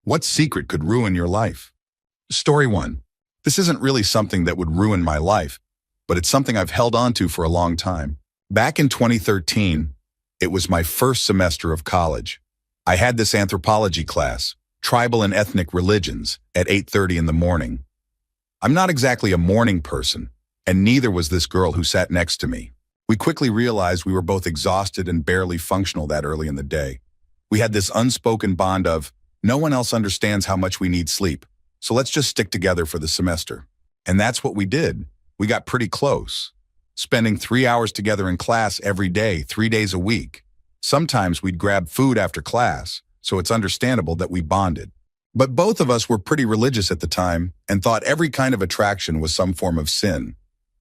What secret could ruin your life? Story 1. This isn't really something that would ruin my life, but it's something I've held on to for a long time. Back in 2013, it was my first semester of college. I had this anthropology class, Tribal and Ethnic Religions, at 8:30 in the morning. I'm not exactly a morning person, and neither was this girl who sat next to me. We quickly realized we were both exhausted and barely functional that early in the day. We had this unspoken bond of, no one else understands how much we need sleep, so let's just stick together for the semester. And that's what we did. We got pretty close, spending 3 hours together in class every day, 3 days a week. Sometimes we'd grab food after class, so it's understandable that we bonded. But both of us were pretty religious at the time and thought every kind of attraction was some form of sin.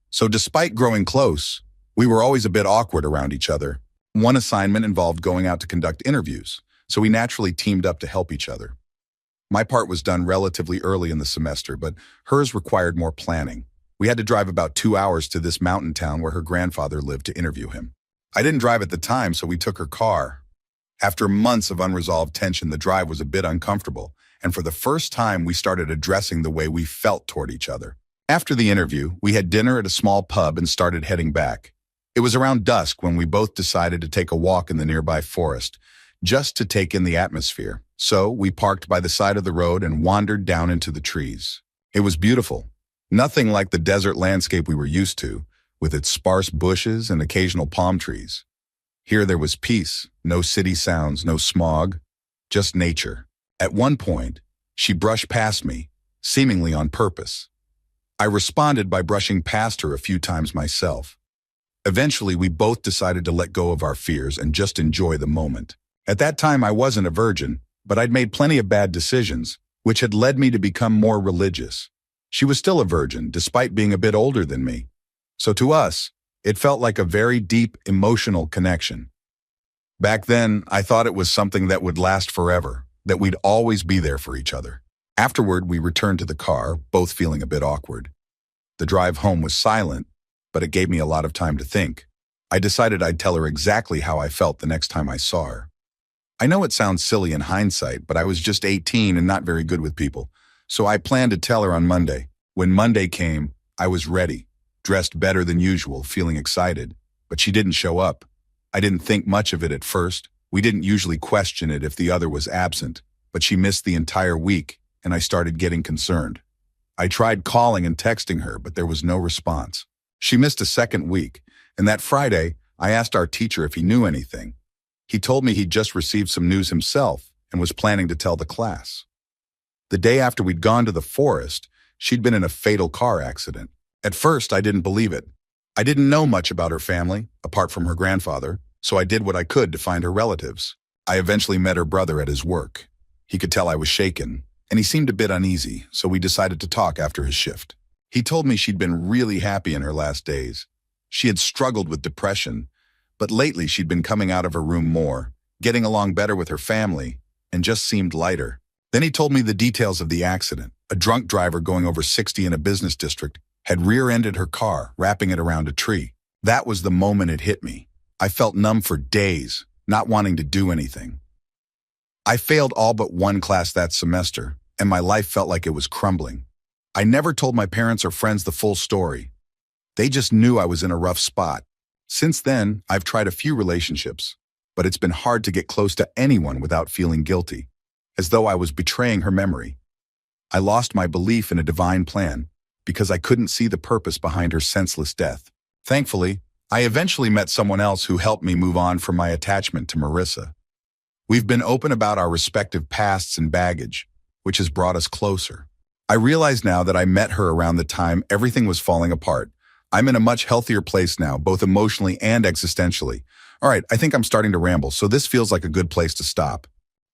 So despite growing close, we were always a bit awkward around each other. One assignment involved going out to conduct interviews, so we naturally teamed up to help each other. My part was done relatively early in the semester, but hers required more planning. We had to drive about 2 hours to this mountain town where her grandfather lived to interview him. I didn't drive at the time, so we took her car. After months of unresolved tension, the drive was a bit uncomfortable, and for the first time, we started addressing the way we felt toward each other. After the interview, we had dinner at a small pub and started heading back. It was around dusk when we both decided to take a walk in the nearby forest, just to take in the atmosphere. So we parked by the side of the road and wandered down into the trees. It was beautiful. Nothing like the desert landscape we were used to, with its sparse bushes and occasional palm trees. Here there was peace, no city sounds, no smog, just nature. At one point, she brushed past me, seemingly on purpose. I responded by brushing past her a few times myself. Eventually, we both decided to let go of our fears and just enjoy the moment. At that time, I wasn't a virgin, but I'd made plenty of bad decisions, which had led me to become more religious. She was still a virgin, despite being a bit older than me. So to us, it felt like a very deep emotional connection. Back then, I thought it was something that would last forever, that we'd always be there for each other. Afterward, we returned to the car, both feeling a bit awkward. The drive home was silent, but it gave me a lot of time to think. I decided I'd tell her exactly how I felt the next time I saw her. I know it sounds silly in hindsight, but I was just 18 and not very good with people, so I planned to tell her on Monday. When Monday came, I was ready, dressed better than usual, feeling excited, but she didn't show up. I didn't think much of it at first. We didn't usually question it if the other was absent, but she missed the entire week, and I started getting concerned. I tried calling and texting her, but there was no response. She missed a second week, and that Friday, I asked our teacher if he knew anything. He told me he'd just received some news himself and was planning to tell the class. The day after we'd gone to the forest, she'd been in a fatal car accident. At first, I didn't believe it. I didn't know much about her family, apart from her grandfather, so I did what I could to find her relatives. I eventually met her brother at his work. He could tell I was shaken, and he seemed a bit uneasy, so we decided to talk after his shift. He told me she'd been really happy in her last days. She had struggled with depression, but lately she'd been coming out of her room more, getting along better with her family, and just seemed lighter. Then he told me the details of the accident. A drunk driver going over 60 in a business district had rear-ended her car, wrapping it around a tree. That was the moment it hit me. I felt numb for days, not wanting to do anything. I failed all but one class that semester, and my life felt like it was crumbling. I never told my parents or friends the full story. They just knew I was in a rough spot. Since then, I've tried a few relationships, but it's been hard to get close to anyone without feeling guilty, as though I was betraying her memory. I lost my belief in a divine plan because I couldn't see the purpose behind her senseless death. Thankfully, I eventually met someone else who helped me move on from my attachment to Marissa. We've been open about our respective pasts and baggage, which has brought us closer. I realize now that I met her around the time everything was falling apart. I'm in a much healthier place now, both emotionally and existentially. All right, I think I'm starting to ramble, so this feels like a good place to stop.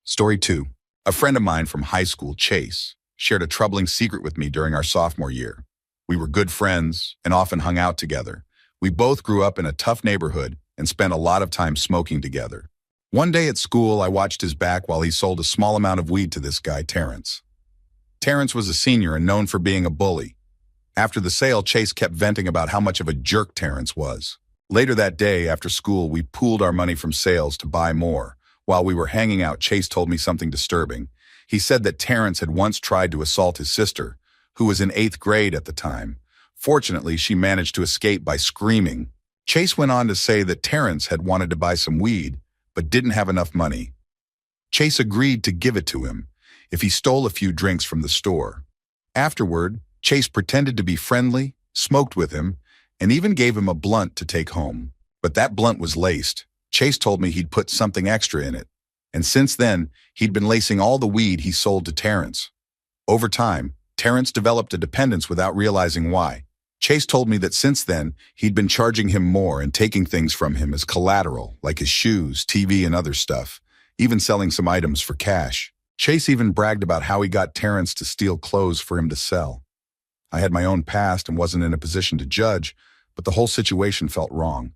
Story 2. A friend of mine from high school, Chase, shared a troubling secret with me during our sophomore year. We were good friends and often hung out together. We both grew up in a tough neighborhood and spent a lot of time smoking together. One day at school, I watched his back while he sold a small amount of weed to this guy, Terrence. Terrence was a senior and known for being a bully. After the sale, Chase kept venting about how much of a jerk Terrence was. Later that day, after school, we pooled our money from sales to buy more. While we were hanging out, Chase told me something disturbing. He said that Terrence had once tried to assault his sister, who was in 8th grade at the time. Fortunately, she managed to escape by screaming. Chase went on to say that Terrence had wanted to buy some weed, but didn't have enough money. Chase agreed to give it to him if he stole a few drinks from the store. Afterward, Chase pretended to be friendly, smoked with him, and even gave him a blunt to take home. But that blunt was laced. Chase told me he'd put something extra in it, and since then, he'd been lacing all the weed he sold to Terrence. Over time, Terrence developed a dependence without realizing why. Chase told me that since then, he'd been charging him more and taking things from him as collateral, like his shoes, TV, and other stuff, even selling some items for cash. Chase even bragged about how he got Terrence to steal clothes for him to sell. I had my own past and wasn't in a position to judge, but the whole situation felt wrong.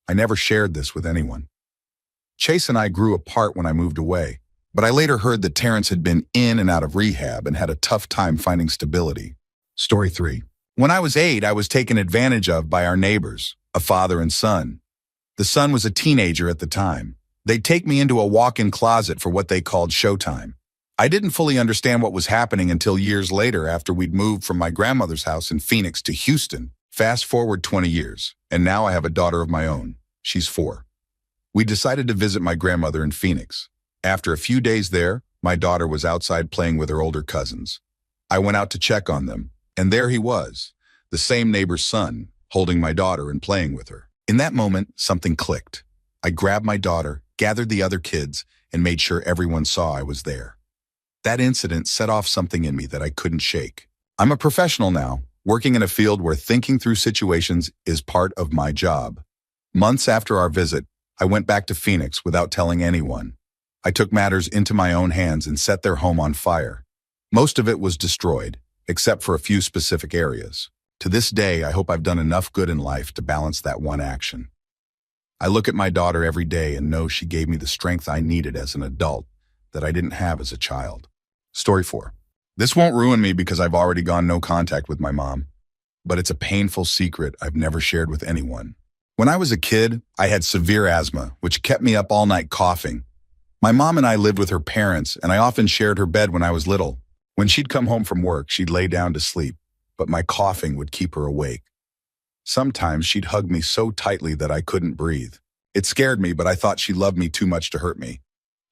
I never shared this with anyone. Chase and I grew apart when I moved away, but I later heard that Terrence had been in and out of rehab and had a tough time finding stability. Story 3. When I was 8, I was taken advantage of by our neighbors, a father and son. The son was a teenager at the time. They'd take me into a walk-in closet for what they called showtime. I didn't fully understand what was happening until years later after we'd moved from my grandmother's house in Phoenix to Houston. Fast forward 20 years, and now I have a daughter of my own. She's 4. We decided to visit my grandmother in Phoenix. After a few days there, my daughter was outside playing with her older cousins. I went out to check on them, and there he was, the same neighbor's son, holding my daughter and playing with her. In that moment, something clicked. I grabbed my daughter, gathered the other kids, and made sure everyone saw I was there. That incident set off something in me that I couldn't shake. I'm a professional now, working in a field where thinking through situations is part of my job. Months after our visit, I went back to Phoenix without telling anyone. I took matters into my own hands and set their home on fire. Most of it was destroyed, except for a few specific areas. To this day, I hope I've done enough good in life to balance that one action. I look at my daughter every day and know she gave me the strength I needed as an adult that I didn't have as a child. Story 4. This won't ruin me because I've already gone no contact with my mom, but it's a painful secret I've never shared with anyone. When I was a kid, I had severe asthma, which kept me up all night coughing. My mom and I lived with her parents, and I often shared her bed when I was little. When she'd come home from work, she'd lay down to sleep, but my coughing would keep her awake. Sometimes she'd hug me so tightly that I couldn't breathe. It scared me, but I thought she loved me too much to hurt me.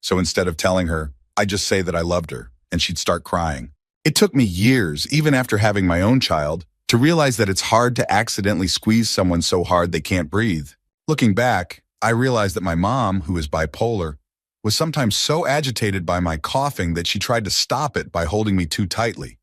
So instead of telling her, I'd just say that I loved her, and she'd start crying. It took me years, even after having my own child, to realize that it's hard to accidentally squeeze someone so hard they can't breathe. Looking back, I realized that my mom, who is bipolar, was sometimes so agitated by my coughing that she tried to stop it by holding me too tightly.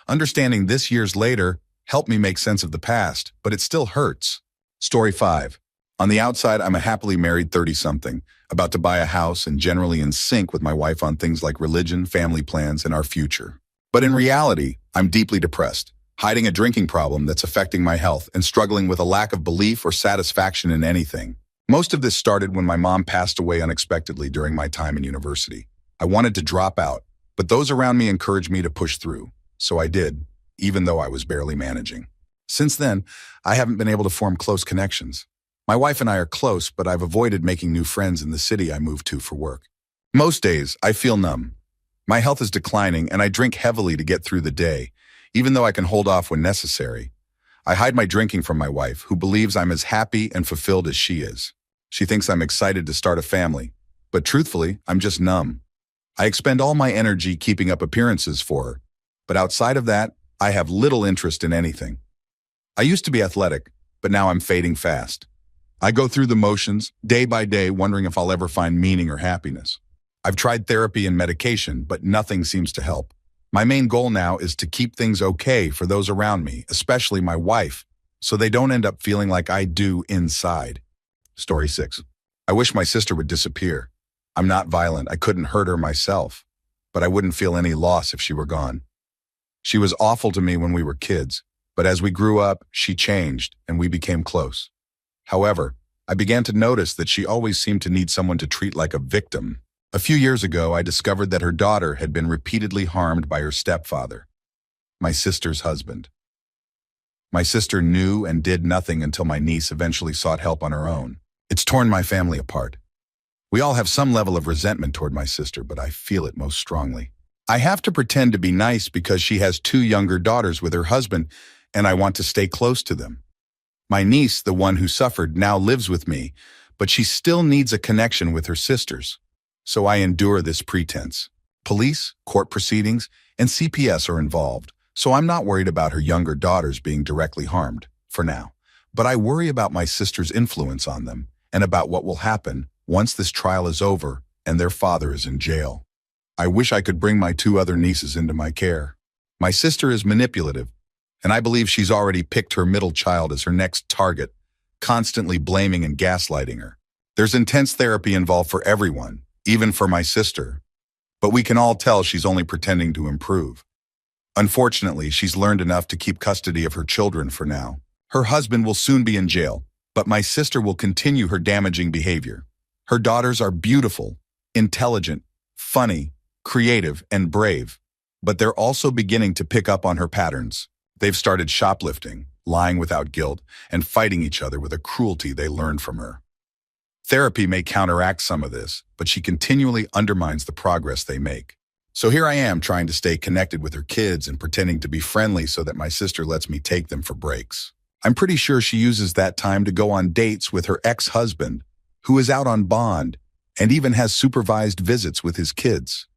Understanding this years later helped me make sense of the past, but it still hurts. Story 5. On the outside, I'm a happily married 30-something, about to buy a house and generally in sync with my wife on things like religion, family plans, and our future. But in reality, I'm deeply depressed, hiding a drinking problem that's affecting my health and struggling with a lack of belief or satisfaction in anything. Most of this started when my mom passed away unexpectedly during my time in university. I wanted to drop out, but those around me encouraged me to push through, so I did, even though I was barely managing. Since then, I haven't been able to form close connections. My wife and I are close, but I've avoided making new friends in the city I moved to for work. Most days, I feel numb. My health is declining, and I drink heavily to get through the day, even though I can hold off when necessary. I hide my drinking from my wife, who believes I'm as happy and fulfilled as she is. She thinks I'm excited to start a family, but truthfully, I'm just numb. I expend all my energy keeping up appearances for her, but outside of that, I have little interest in anything. I used to be athletic, but now I'm fading fast. I go through the motions, day by day, wondering if I'll ever find meaning or happiness. I've tried therapy and medication, but nothing seems to help. My main goal now is to keep things okay for those around me, especially my wife, so they don't end up feeling like I do inside. Story 6. I wish my sister would disappear. I'm not violent. I couldn't hurt her myself, but I wouldn't feel any loss if she were gone. She was awful to me when we were kids, but as we grew up, she changed and we became close. However, I began to notice that she always seemed to need someone to treat like a victim. A few years ago, I discovered that her daughter had been repeatedly harmed by her stepfather, my sister's husband. My sister knew and did nothing until my niece eventually sought help on her own. It's torn my family apart. We all have some level of resentment toward my sister, but I feel it most strongly. I have to pretend to be nice because she has two younger daughters with her husband, and I want to stay close to them. My niece, the one who suffered, now lives with me, but she still needs a connection with her sisters. So I endure this pretense. Police, court proceedings, and CPS are involved, so I'm not worried about her younger daughters being directly harmed, for now. But I worry about my sister's influence on them, and about what will happen once this trial is over and their father is in jail. I wish I could bring my two other nieces into my care. My sister is manipulative, and I believe she's already picked her middle child as her next target, constantly blaming and gaslighting her. There's intense therapy involved for everyone, even for my sister. But we can all tell she's only pretending to improve. Unfortunately, she's learned enough to keep custody of her children for now. Her husband will soon be in jail, but my sister will continue her damaging behavior. Her daughters are beautiful, intelligent, funny, creative, and brave. But they're also beginning to pick up on her patterns. They've started shoplifting, lying without guilt, and fighting each other with a cruelty they learned from her. Therapy may counteract some of this, but she continually undermines the progress they make. So here I am trying to stay connected with her kids and pretending to be friendly so that my sister lets me take them for breaks. I'm pretty sure she uses that time to go on dates with her ex-husband, who is out on bond, and even has supervised visits with his kids.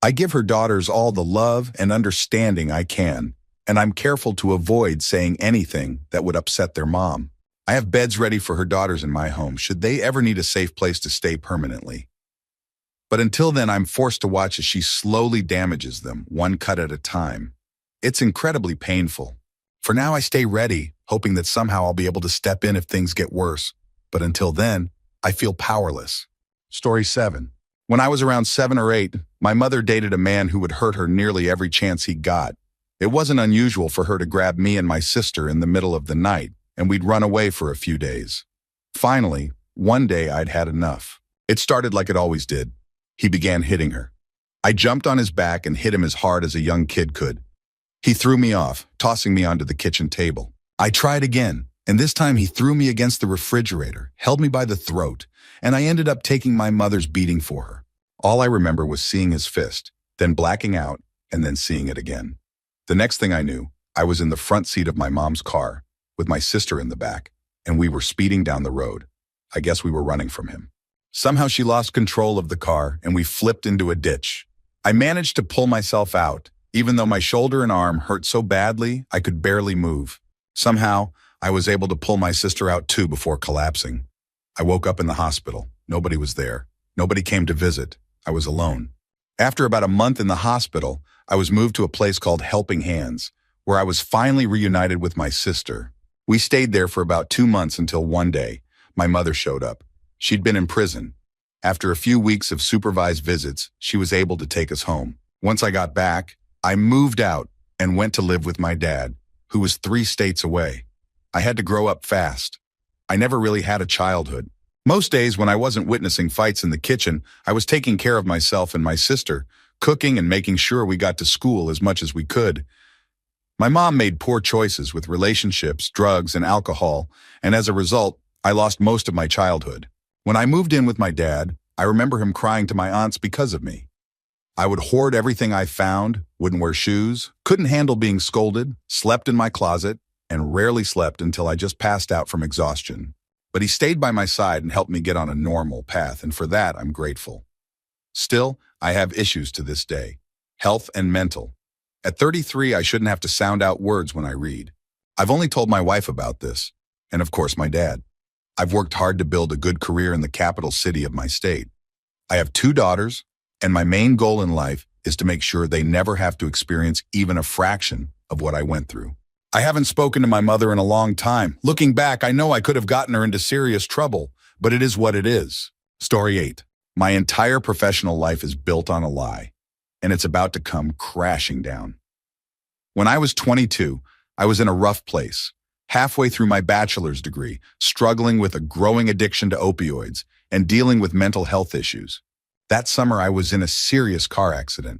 I give her daughters all the love and understanding I can, and I'm careful to avoid saying anything that would upset their mom. I have beds ready for her daughters in my home should they ever need a safe place to stay permanently. But until then, I'm forced to watch as she slowly damages them, one cut at a time. It's incredibly painful. For now, I stay ready, hoping that somehow I'll be able to step in if things get worse. But until then, I feel powerless. Story 7. When I was around 7 or 8, my mother dated a man who would hurt her nearly every chance he got. It wasn't unusual for her to grab me and my sister in the middle of the night, and we'd run away for a few days. Finally, one day I'd had enough. It started like it always did. He began hitting her. I jumped on his back and hit him as hard as a young kid could. He threw me off, tossing me onto the kitchen table. I tried again, and this time he threw me against the refrigerator, held me by the throat, and I ended up taking my mother's beating for her. All I remember was seeing his fist, then blacking out, and then seeing it again. The next thing I knew, I was in the front seat of my mom's car, with my sister in the back, and we were speeding down the road. I guess we were running from him. Somehow she lost control of the car, and we flipped into a ditch. I managed to pull myself out, even though my shoulder and arm hurt so badly I could barely move. Somehow, I was able to pull my sister out too before collapsing. I woke up in the hospital. Nobody was there. Nobody came to visit. I was alone. After about a month in the hospital, I was moved to a place called Helping Hands, where I was finally reunited with my sister. We stayed there for about 2 months until one day, my mother showed up. She'd been in prison. After a few weeks of supervised visits, she was able to take us home. Once I got back, I moved out and went to live with my dad, who was 3 states away. I had to grow up fast. I never really had a childhood. Most days when I wasn't witnessing fights in the kitchen, I was taking care of myself and my sister, cooking and making sure we got to school as much as we could. My mom made poor choices with relationships, drugs, and alcohol, and as a result, I lost most of my childhood. When I moved in with my dad, I remember him crying to my aunts because of me. I would hoard everything I found, wouldn't wear shoes, couldn't handle being scolded, slept in my closet, and rarely slept until I just passed out from exhaustion. But he stayed by my side and helped me get on a normal path, and for that, I'm grateful. Still, I have issues to this day, health and mental. At 33, I shouldn't have to sound out words when I read. I've only told my wife about this, and of course my dad. I've worked hard to build a good career in the capital city of my state. I have 2 daughters, and my main goal in life is to make sure they never have to experience even a fraction of what I went through. I haven't spoken to my mother in a long time. Looking back, I know I could have gotten her into serious trouble, but it is what it is. Story 8. My entire professional life is built on a lie, and it's about to come crashing down. When I was 22, I was in a rough place, halfway through my bachelor's degree, struggling with a growing addiction to opioids and dealing with mental health issues. That summer, I was in a serious car accident.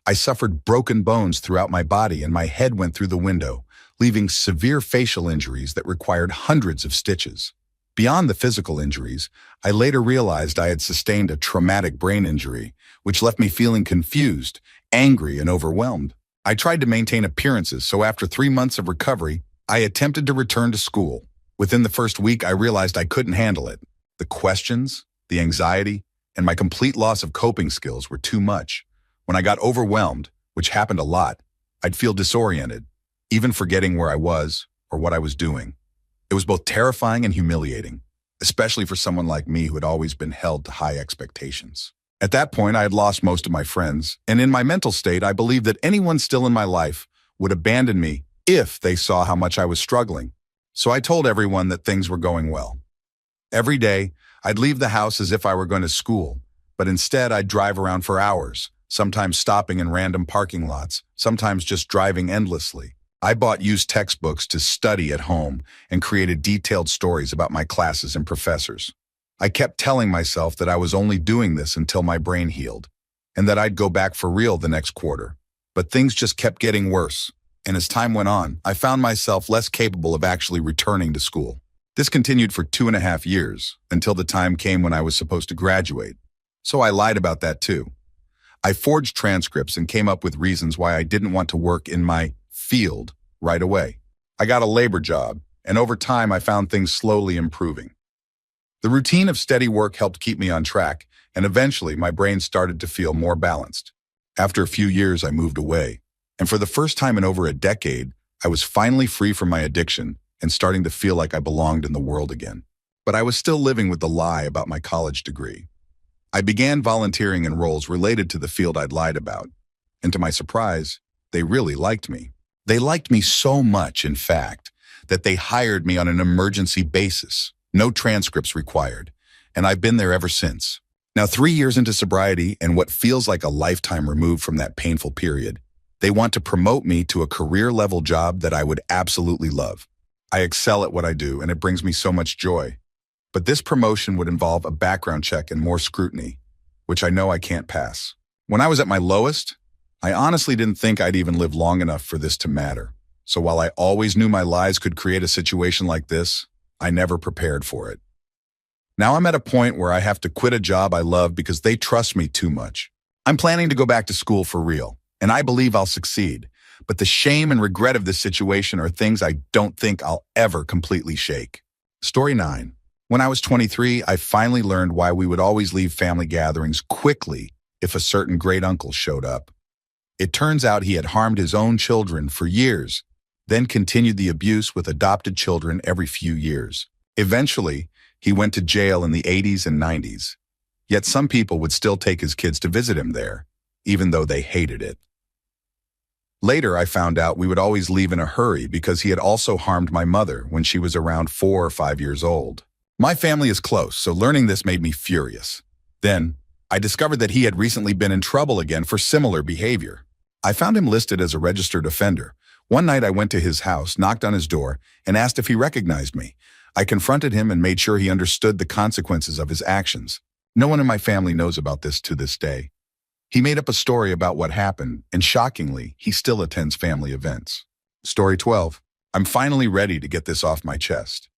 I suffered broken bones throughout my body and my head went through the window, leaving severe facial injuries that required hundreds of stitches. Beyond the physical injuries, I later realized I had sustained a traumatic brain injury, which left me feeling confused, angry, and overwhelmed. I tried to maintain appearances, so after 3 months of recovery, I attempted to return to school. Within the first week, I realized I couldn't handle it. The questions, the anxiety, and my complete loss of coping skills were too much. When I got overwhelmed, which happened a lot, I'd feel disoriented, even forgetting where I was or what I was doing. It was both terrifying and humiliating, especially for someone like me who had always been held to high expectations. At that point, I had lost most of my friends, and in my mental state, I believed that anyone still in my life would abandon me if they saw how much I was struggling. So I told everyone that things were going well. Every day, I'd leave the house as if I were going to school, but instead I'd drive around for hours, sometimes stopping in random parking lots, sometimes just driving endlessly. I bought used textbooks to study at home and created detailed stories about my classes and professors. I kept telling myself that I was only doing this until my brain healed, and that I'd go back for real the next quarter. But things just kept getting worse, and as time went on, I found myself less capable of actually returning to school. This continued for 2.5 years, until the time came when I was supposed to graduate. So I lied about that too. I forged transcripts and came up with reasons why I didn't want to work in my field right away. I got a labor job, and over time I found things slowly improving. The routine of steady work helped keep me on track, and eventually my brain started to feel more balanced. After a few years, I moved away, and for the first time in over a decade, I was finally free from my addiction and starting to feel like I belonged in the world again. But I was still living with the lie about my college degree. I began volunteering in roles related to the field I'd lied about, and to my surprise, they really liked me. They liked me so much, in fact, that they hired me on an emergency basis, no transcripts required, and I've been there ever since. Now, 3 years into sobriety and what feels like a lifetime removed from that painful period, they want to promote me to a career-level job that I would absolutely love. I excel at what I do, and it brings me so much joy. But this promotion would involve a background check and more scrutiny, which I know I can't pass. When I was at my lowest, I honestly didn't think I'd even live long enough for this to matter. So while I always knew my lies could create a situation like this, I never prepared for it. Now I'm at a point where I have to quit a job I love because they trust me too much. I'm planning to go back to school for real, and I believe I'll succeed. But the shame and regret of this situation are things I don't think I'll ever completely shake. Story 9. When I was 23, I finally learned why we would always leave family gatherings quickly if a certain great uncle showed up. It turns out he had harmed his own children for years, then continued the abuse with adopted children every few years. Eventually, he went to jail in the 80s and 90s. Yet some people would still take his kids to visit him there, even though they hated it. Later, I found out we would always leave in a hurry because he had also harmed my mother when she was around 4 or 5 years old. My family is close, so learning this made me furious. Then, I discovered that he had recently been in trouble again for similar behavior. I found him listed as a registered offender. One night I went to his house, knocked on his door, and asked if he recognized me. I confronted him and made sure he understood the consequences of his actions. No one in my family knows about this to this day. He made up a story about what happened, and shockingly, he still attends family events. Story 12. I'm finally ready to get this off my chest.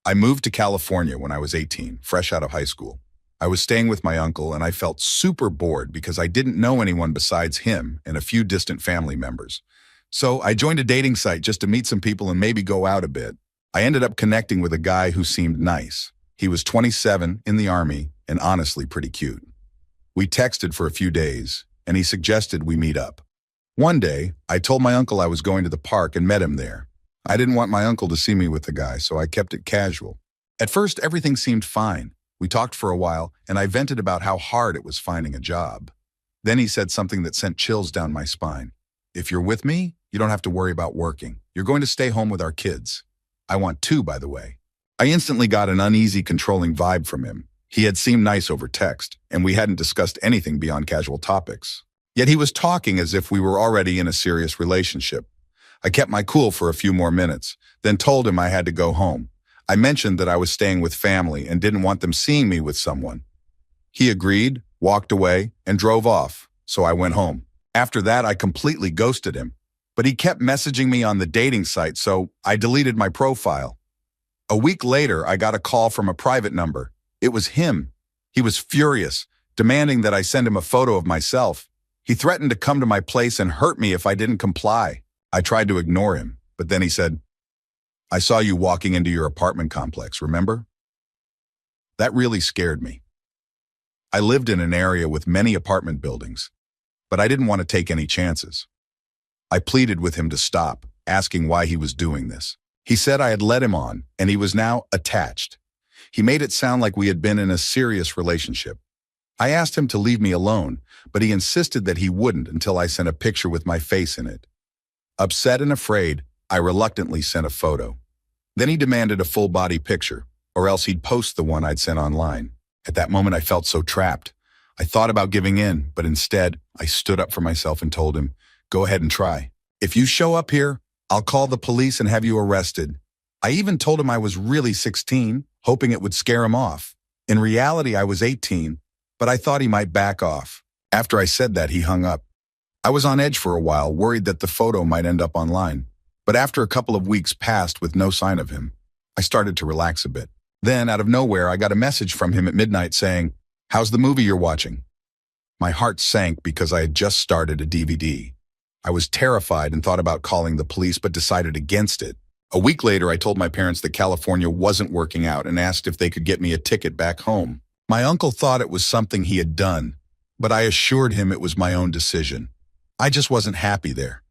I moved to California when I was 18, fresh out of high school. I was staying with my uncle, and I felt super bored because I didn't know anyone besides him and a few distant family members. So I joined a dating site just to meet some people and maybe go out a bit. I ended up connecting with a guy who seemed nice. He was 27, in the Army, and honestly pretty cute. We texted for a few days, and he suggested we meet up. One day, I told my uncle I was going to the park and met him there. I didn't want my uncle to see me with the guy, so I kept it casual. At first, everything seemed fine. We talked for a while, and I vented about how hard it was finding a job. Then he said something that sent chills down my spine. If you're with me, you don't have to worry about working. You're going to stay home with our kids. I want 2, by the way. I instantly got an uneasy, controlling vibe from him. He had seemed nice over text, and we hadn't discussed anything beyond casual topics. Yet he was talking as if we were already in a serious relationship. I kept my cool for a few more minutes, then told him I had to go home. I mentioned that I was staying with family and didn't want them seeing me with someone. He agreed, walked away, and drove off, so I went home. After that, I completely ghosted him. But he kept messaging me on the dating site, so I deleted my profile. A week later, I got a call from a private number. It was him. He was furious, demanding that I send him a photo of myself. He threatened to come to my place and hurt me if I didn't comply. I tried to ignore him, but then he said, "I saw you walking into your apartment complex, remember?" That really scared me. I lived in an area with many apartment buildings, but I didn't want to take any chances. I pleaded with him to stop, asking why he was doing this. He said I had led him on, and he was now attached. He made it sound like we had been in a serious relationship. I asked him to leave me alone, but he insisted that he wouldn't until I sent a picture with my face in it. Upset and afraid, I reluctantly sent a photo. Then he demanded a full-body picture, or else he'd post the one I'd sent online. At that moment, I felt so trapped. I thought about giving in, but instead, I stood up for myself and told him, "Go ahead and try. If you show up here, I'll call the police and have you arrested." I even told him I was really 16, hoping it would scare him off. In reality, I was 18, but I thought he might back off. After I said that, he hung up. I was on edge for a while, worried that the photo might end up online. But after a couple of weeks passed with no sign of him, I started to relax a bit. Then, out of nowhere, I got a message from him at midnight saying, "How's the movie you're watching?" My heart sank because I had just started a DVD. I was terrified and thought about calling the police, but decided against it. A week later, I told my parents that California wasn't working out and asked if they could get me a ticket back home. My uncle thought it was something he had done, but I assured him it was my own decision. I just wasn't happy there.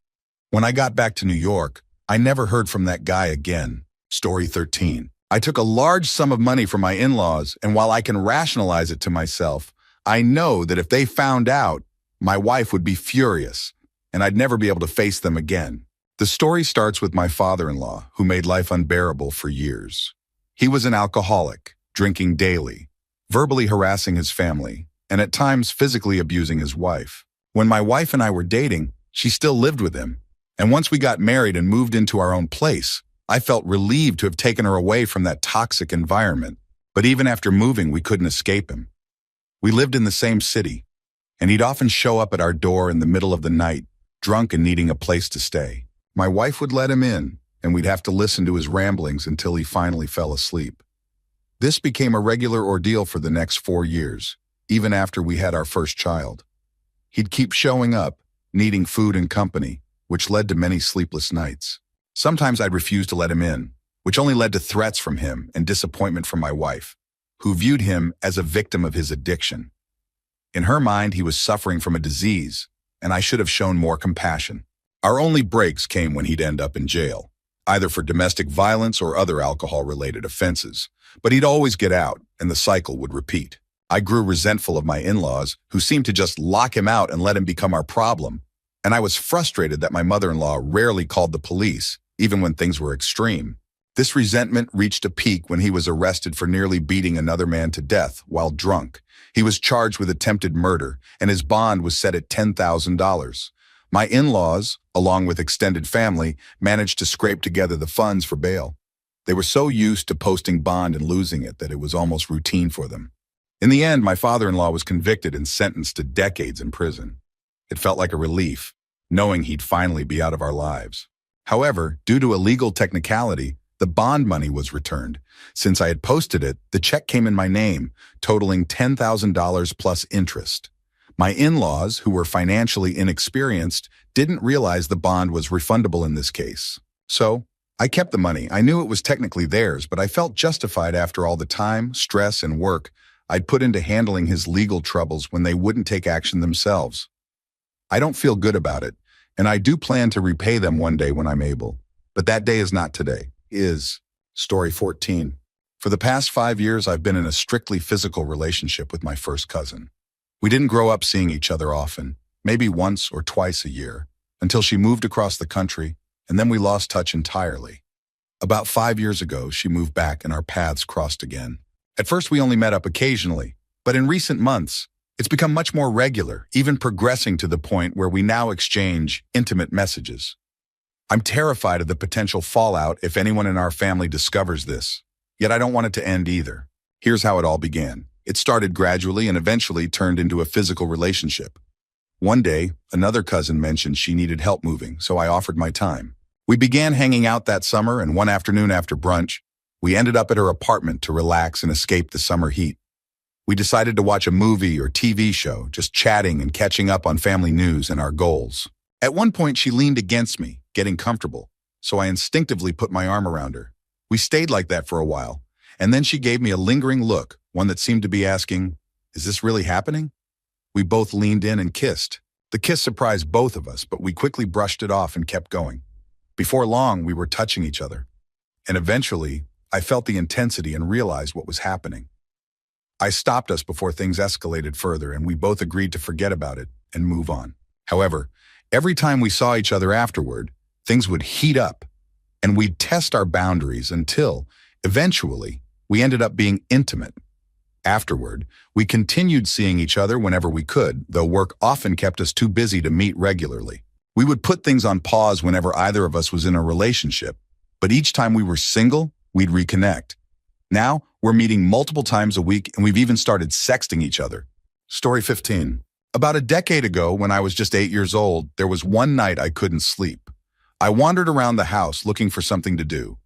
When I got back to New York, I never heard from that guy again. Story 13. I took a large sum of money from my in-laws, and while I can rationalize it to myself, I know that if they found out, my wife would be furious, and I'd never be able to face them again. The story starts with my father-in-law, who made life unbearable for years. He was an alcoholic, drinking daily, verbally harassing his family, and at times physically abusing his wife. When my wife and I were dating, she still lived with him, and once we got married and moved into our own place, I felt relieved to have taken her away from that toxic environment. But even after moving, we couldn't escape him. We lived in the same city, and he'd often show up at our door in the middle of the night, drunk and needing a place to stay. My wife would let him in, and we'd have to listen to his ramblings until he finally fell asleep. This became a regular ordeal for the next 4 years, even after we had our first child. He'd keep showing up, needing food and company, which led to many sleepless nights. Sometimes I'd refuse to let him in, which only led to threats from him and disappointment from my wife, who viewed him as a victim of his addiction. In her mind, he was suffering from a disease, and I should have shown more compassion. Our only breaks came when he'd end up in jail, either for domestic violence or other alcohol-related offenses. But he'd always get out, and the cycle would repeat. I grew resentful of my in-laws, who seemed to just lock him out and let him become our problem, and I was frustrated that my mother-in-law rarely called the police, even when things were extreme. This resentment reached a peak when he was arrested for nearly beating another man to death while drunk. He was charged with attempted murder, and his bond was set at $10,000. My in-laws, along with extended family, managed to scrape together the funds for bail. They were so used to posting bond and losing it that it was almost routine for them. In the end, my father-in-law was convicted and sentenced to decades in prison. It felt like a relief, knowing he'd finally be out of our lives. However, due to a legal technicality, the bond money was returned. Since I had posted it, the check came in my name, totaling $10,000 plus interest. My in-laws, who were financially inexperienced, didn't realize the bond was refundable in this case. So, I kept the money. I knew it was technically theirs, but I felt justified after all the time, stress, and work I'd put into handling his legal troubles when they wouldn't take action themselves. I don't feel good about it, and I do plan to repay them one day when I'm able. But that day is not today. Story 14. For the past 5 years, I've been in a strictly physical relationship with my first cousin. We didn't grow up seeing each other often, maybe once or twice a year, until she moved across the country, and then we lost touch entirely. About 5 years ago, she moved back and our paths crossed again. At first, we only met up occasionally, but in recent months, it's become much more regular, even progressing to the point where we now exchange intimate messages. I'm terrified of the potential fallout if anyone in our family discovers this, yet I don't want it to end either. Here's how it all began. It started gradually and eventually turned into a physical relationship. One day, another cousin mentioned she needed help moving, so I offered my time. We began hanging out that summer, and one afternoon after brunch, we ended up at her apartment to relax and escape the summer heat. We decided to watch a movie or TV show, just chatting and catching up on family news and our goals. At one point, she leaned against me, getting comfortable, so I instinctively put my arm around her. We stayed like that for a while, and then she gave me a lingering look, one that seemed to be asking, "Is this really happening?" We both leaned in and kissed. The kiss surprised both of us, but we quickly brushed it off and kept going. Before long, we were touching each other. And eventually, I felt the intensity and realized what was happening. I stopped us before things escalated further, and we both agreed to forget about it and move on. However, every time we saw each other afterward, things would heat up, and we'd test our boundaries until, eventually, we ended up being intimate. Afterward, we continued seeing each other whenever we could, though work often kept us too busy to meet regularly. We would put things on pause whenever either of us was in a relationship, but each time we were single, we'd reconnect. Now, we're meeting multiple times a week, and we've even started sexting each other. Story 15. About a decade ago, when I was just 8 years old, there was one night I couldn't sleep. I wandered around the house looking for something to do.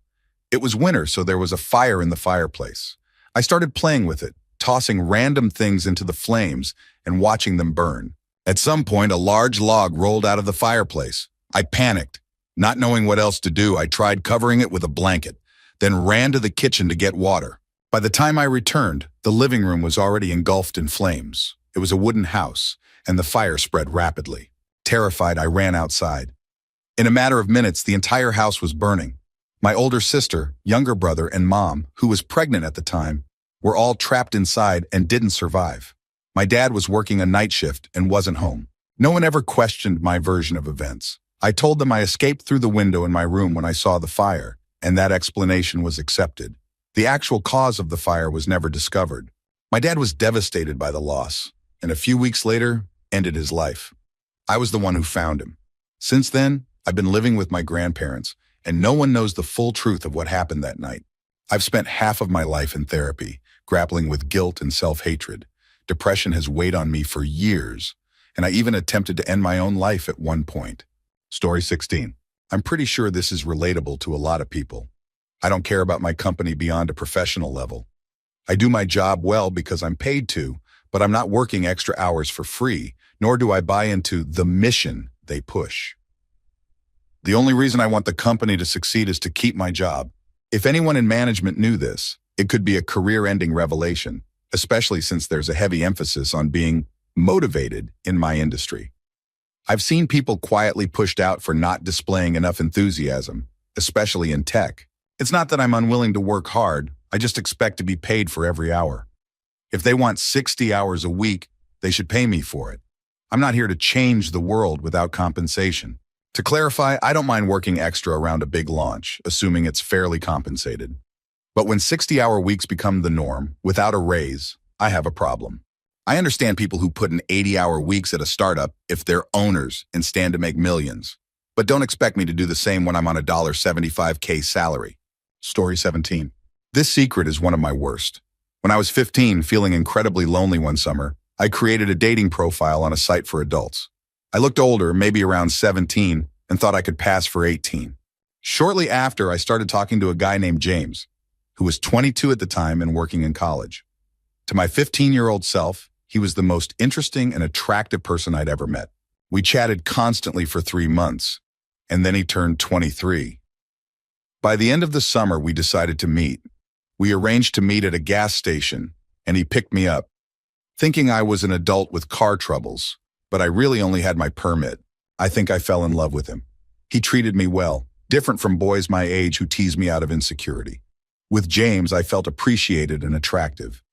It was winter, so there was a fire in the fireplace. I started playing with it, tossing random things into the flames and watching them burn. At some point, a large log rolled out of the fireplace. I panicked. Not knowing what else to do, I tried covering it with a blanket, then ran to the kitchen to get water. By the time I returned, the living room was already engulfed in flames. It was a wooden house, and the fire spread rapidly. Terrified, I ran outside. In a matter of minutes, the entire house was burning. My older sister, younger brother, and mom, who was pregnant at the time, were all trapped inside and didn't survive. My dad was working a night shift and wasn't home. No one ever questioned my version of events. I told them I escaped through the window in my room when I saw the fire, and that explanation was accepted. The actual cause of the fire was never discovered. My dad was devastated by the loss, and a few weeks later, ended his life. I was the one who found him. Since then, I've been living with my grandparents, and no one knows the full truth of what happened that night. I've spent half of my life in therapy, grappling with guilt and self-hatred. Depression has weighed on me for years, and I even attempted to end my own life at one point. Story 16. I'm pretty sure this is relatable to a lot of people. I don't care about my company beyond a professional level. I do my job well because I'm paid to, but I'm not working extra hours for free, nor do I buy into the mission they push. The only reason I want the company to succeed is to keep my job. If anyone in management knew this, it could be a career-ending revelation, especially since there's a heavy emphasis on being motivated in my industry. I've seen people quietly pushed out for not displaying enough enthusiasm, especially in tech. It's not that I'm unwilling to work hard, I just expect to be paid for every hour. If they want 60 hours a week, they should pay me for it. I'm not here to change the world without compensation. To clarify, I don't mind working extra around a big launch, assuming it's fairly compensated. But when 60-hour weeks become the norm, without a raise, I have a problem. I understand people who put in 80-hour weeks at a startup if they're owners and stand to make millions. But don't expect me to do the same when I'm on a $75K salary. Story 17. This secret is one of my worst. When I was 15, feeling incredibly lonely one summer, I created a dating profile on a site for adults. I looked older, maybe around 17, and thought I could pass for 18. Shortly after, I started talking to a guy named James, who was 22 at the time and working in college. To my 15-year-old self, he was the most interesting and attractive person I'd ever met. We chatted constantly for 3 months, and then he turned 23. By the end of the summer, we decided to meet. We arranged to meet at a gas station, and he picked me up, thinking I was an adult with car troubles, but I really only had my permit. I think I fell in love with him. He treated me well, different from boys my age who tease me out of insecurity. With James, I felt appreciated and attractive.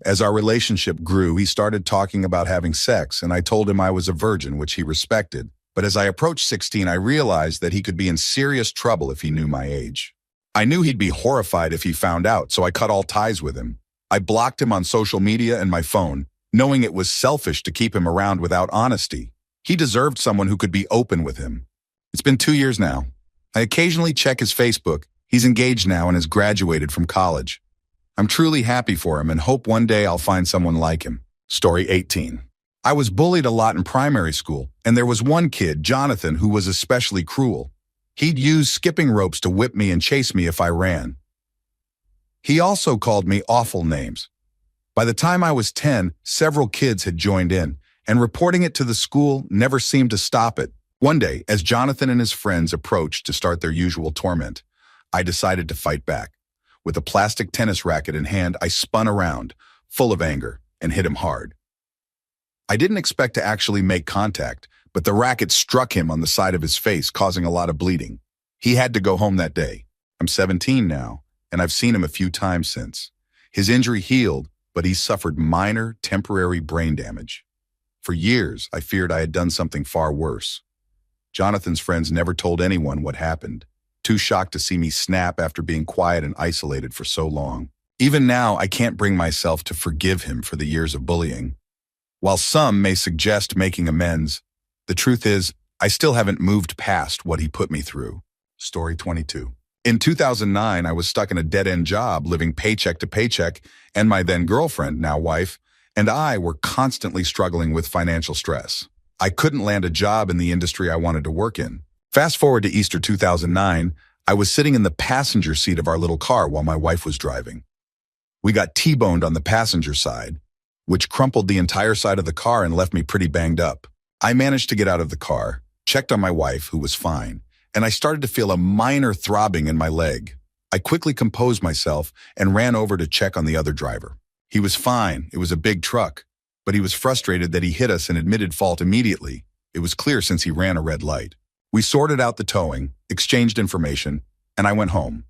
As our relationship grew, he started talking about having sex, and I told him I was a virgin, which he respected. But as I approached 16, I realized that he could be in serious trouble if he knew my age. I knew he'd be horrified if he found out, so I cut all ties with him. I blocked him on social media and my phone, knowing it was selfish to keep him around without honesty. He deserved someone who could be open with him. It's been 2 years now. I occasionally check his Facebook. He's engaged now and has graduated from college. I'm truly happy for him and hope one day I'll find someone like him. Story 18. I was bullied a lot in primary school, and there was one kid, Jonathan, who was especially cruel. He'd use skipping ropes to whip me and chase me if I ran. He also called me awful names. By the time I was 10, several kids had joined in, and reporting it to the school never seemed to stop it. One day, as Jonathan and his friends approached to start their usual torment, I decided to fight back. With a plastic tennis racket in hand, I spun around, full of anger, and hit him hard. I didn't expect to actually make contact, but the racket struck him on the side of his face, causing a lot of bleeding. He had to go home that day. I'm 17 now, and I've seen him a few times since. His injury healed, but he suffered minor, temporary brain damage. For years, I feared I had done something far worse. Jonathan's friends never told anyone what happened, too shocked to see me snap after being quiet and isolated for so long. Even now, I can't bring myself to forgive him for the years of bullying. While some may suggest making amends, the truth is, I still haven't moved past what he put me through. Story 22. In 2009, I was stuck in a dead-end job, living paycheck to paycheck, and my then-girlfriend, now wife, and I were constantly struggling with financial stress. I couldn't land a job in the industry I wanted to work in. Fast forward to Easter 2009, I was sitting in the passenger seat of our little car while my wife was driving. We got T-boned on the passenger side, which crumpled the entire side of the car and left me pretty banged up. I managed to get out of the car, checked on my wife, who was fine, and I started to feel a minor throbbing in my leg. I quickly composed myself and ran over to check on the other driver. He was fine. It was a big truck, but he was frustrated that he hit us and admitted fault immediately. It was clear since he ran a red light. We sorted out the towing, exchanged information, and I went home.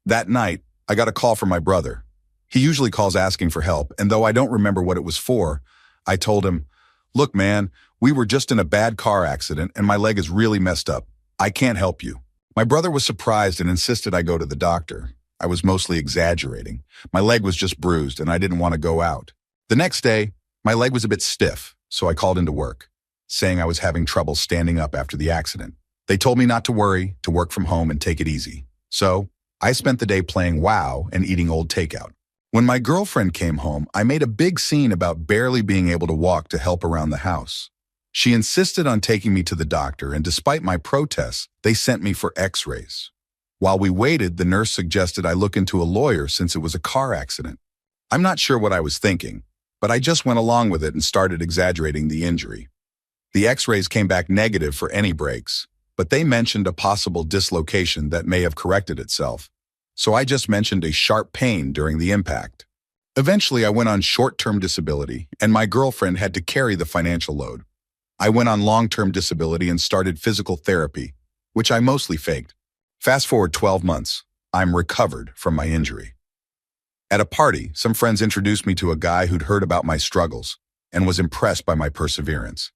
That night, I got a call from my brother. He usually calls asking for help, and though I don't remember what it was for, I told him, "Look, man, we were just in a bad car accident and my leg is really messed up. I can't help you." My brother was surprised and insisted I go to the doctor. I was mostly exaggerating. My leg was just bruised and I didn't want to go out. The next day, my leg was a bit stiff, so I called into work, saying I was having trouble standing up after the accident. They told me not to worry, to work from home and take it easy. So I spent the day playing WoW and eating old takeout. When my girlfriend came home, I made a big scene about barely being able to walk to help around the house. She insisted on taking me to the doctor, and despite my protests, they sent me for x-rays. While we waited, the nurse suggested I look into a lawyer since it was a car accident. I'm not sure what I was thinking, but I just went along with it and started exaggerating the injury. The x-rays came back negative for any breaks, but they mentioned a possible dislocation that may have corrected itself. So I just mentioned a sharp pain during the impact. Eventually, I went on short-term disability, and my girlfriend had to carry the financial load. I went on long-term disability and started physical therapy, which I mostly faked. Fast forward 12 months, I'm recovered from my injury. At a party, some friends introduced me to a guy who'd heard about my struggles and was impressed by my perseverance.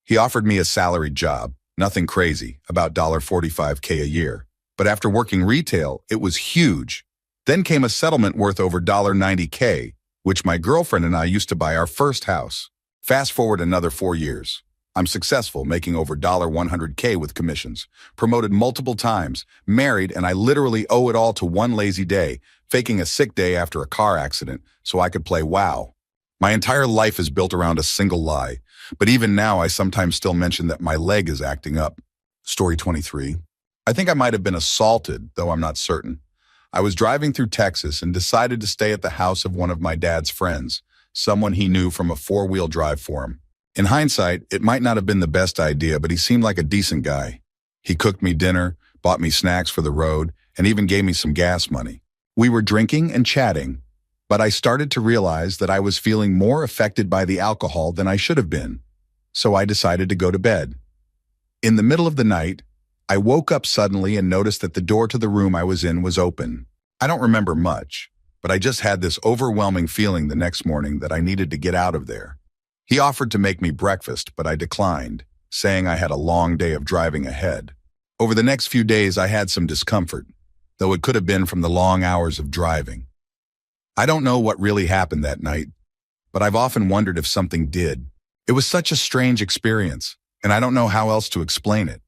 He offered me a salaried job, nothing crazy, about $45K a year. But after working retail, it was huge. Then came a settlement worth over $90K, which my girlfriend and I used to buy our first house. Fast forward another 4 years. I'm successful, making over $100K with commissions, promoted multiple times, married, and I literally owe it all to one lazy day, faking a sick day after a car accident so I could play WoW. My entire life is built around a single lie, but even now I sometimes still mention that my leg is acting up. Story 23. I think I might have been assaulted, though I'm not certain. I was driving through Texas and decided to stay at the house of one of my dad's friends, someone he knew from a 4-wheel drive forum. In hindsight, it might not have been the best idea, but he seemed like a decent guy. He cooked me dinner, bought me snacks for the road, and even gave me some gas money. We were drinking and chatting, but I started to realize that I was feeling more affected by the alcohol than I should have been. So I decided to go to bed. In the middle of the night, I woke up suddenly and noticed that the door to the room I was in was open. I don't remember much, but I just had this overwhelming feeling the next morning that I needed to get out of there. He offered to make me breakfast, but I declined, saying I had a long day of driving ahead. Over the next few days, I had some discomfort, though it could have been from the long hours of driving. I don't know what really happened that night, but I've often wondered if something did. It was such a strange experience, and I don't know how else to explain it.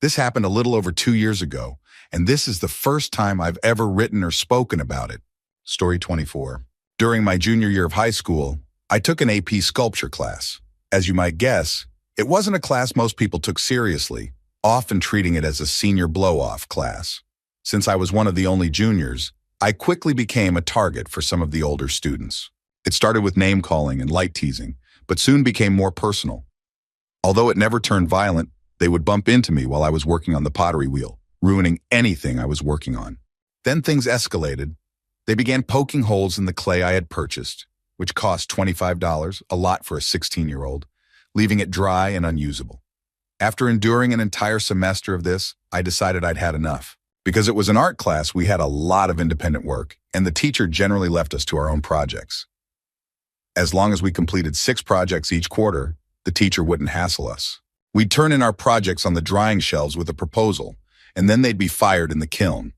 This happened a little over 2 years ago, and this is the first time I've ever written or spoken about it. Story 24. During my junior year of high school, I took an AP sculpture class. As you might guess, it wasn't a class most people took seriously, often treating it as a senior blow-off class. Since I was one of the only juniors, I quickly became a target for some of the older students. It started with name-calling and light teasing, but soon became more personal. Although it never turned violent, they would bump into me while I was working on the pottery wheel, ruining anything I was working on. Then things escalated. They began poking holes in the clay I had purchased, which cost $25, a lot for a 16-year-old, leaving it dry and unusable. After enduring an entire semester of this, I decided I'd had enough. Because it was an art class, we had a lot of independent work, and the teacher generally left us to our own projects. As long as we completed 6 projects each quarter, the teacher wouldn't hassle us. We'd turn in our projects on the drying shelves with a proposal, and then they'd be fired in the kiln.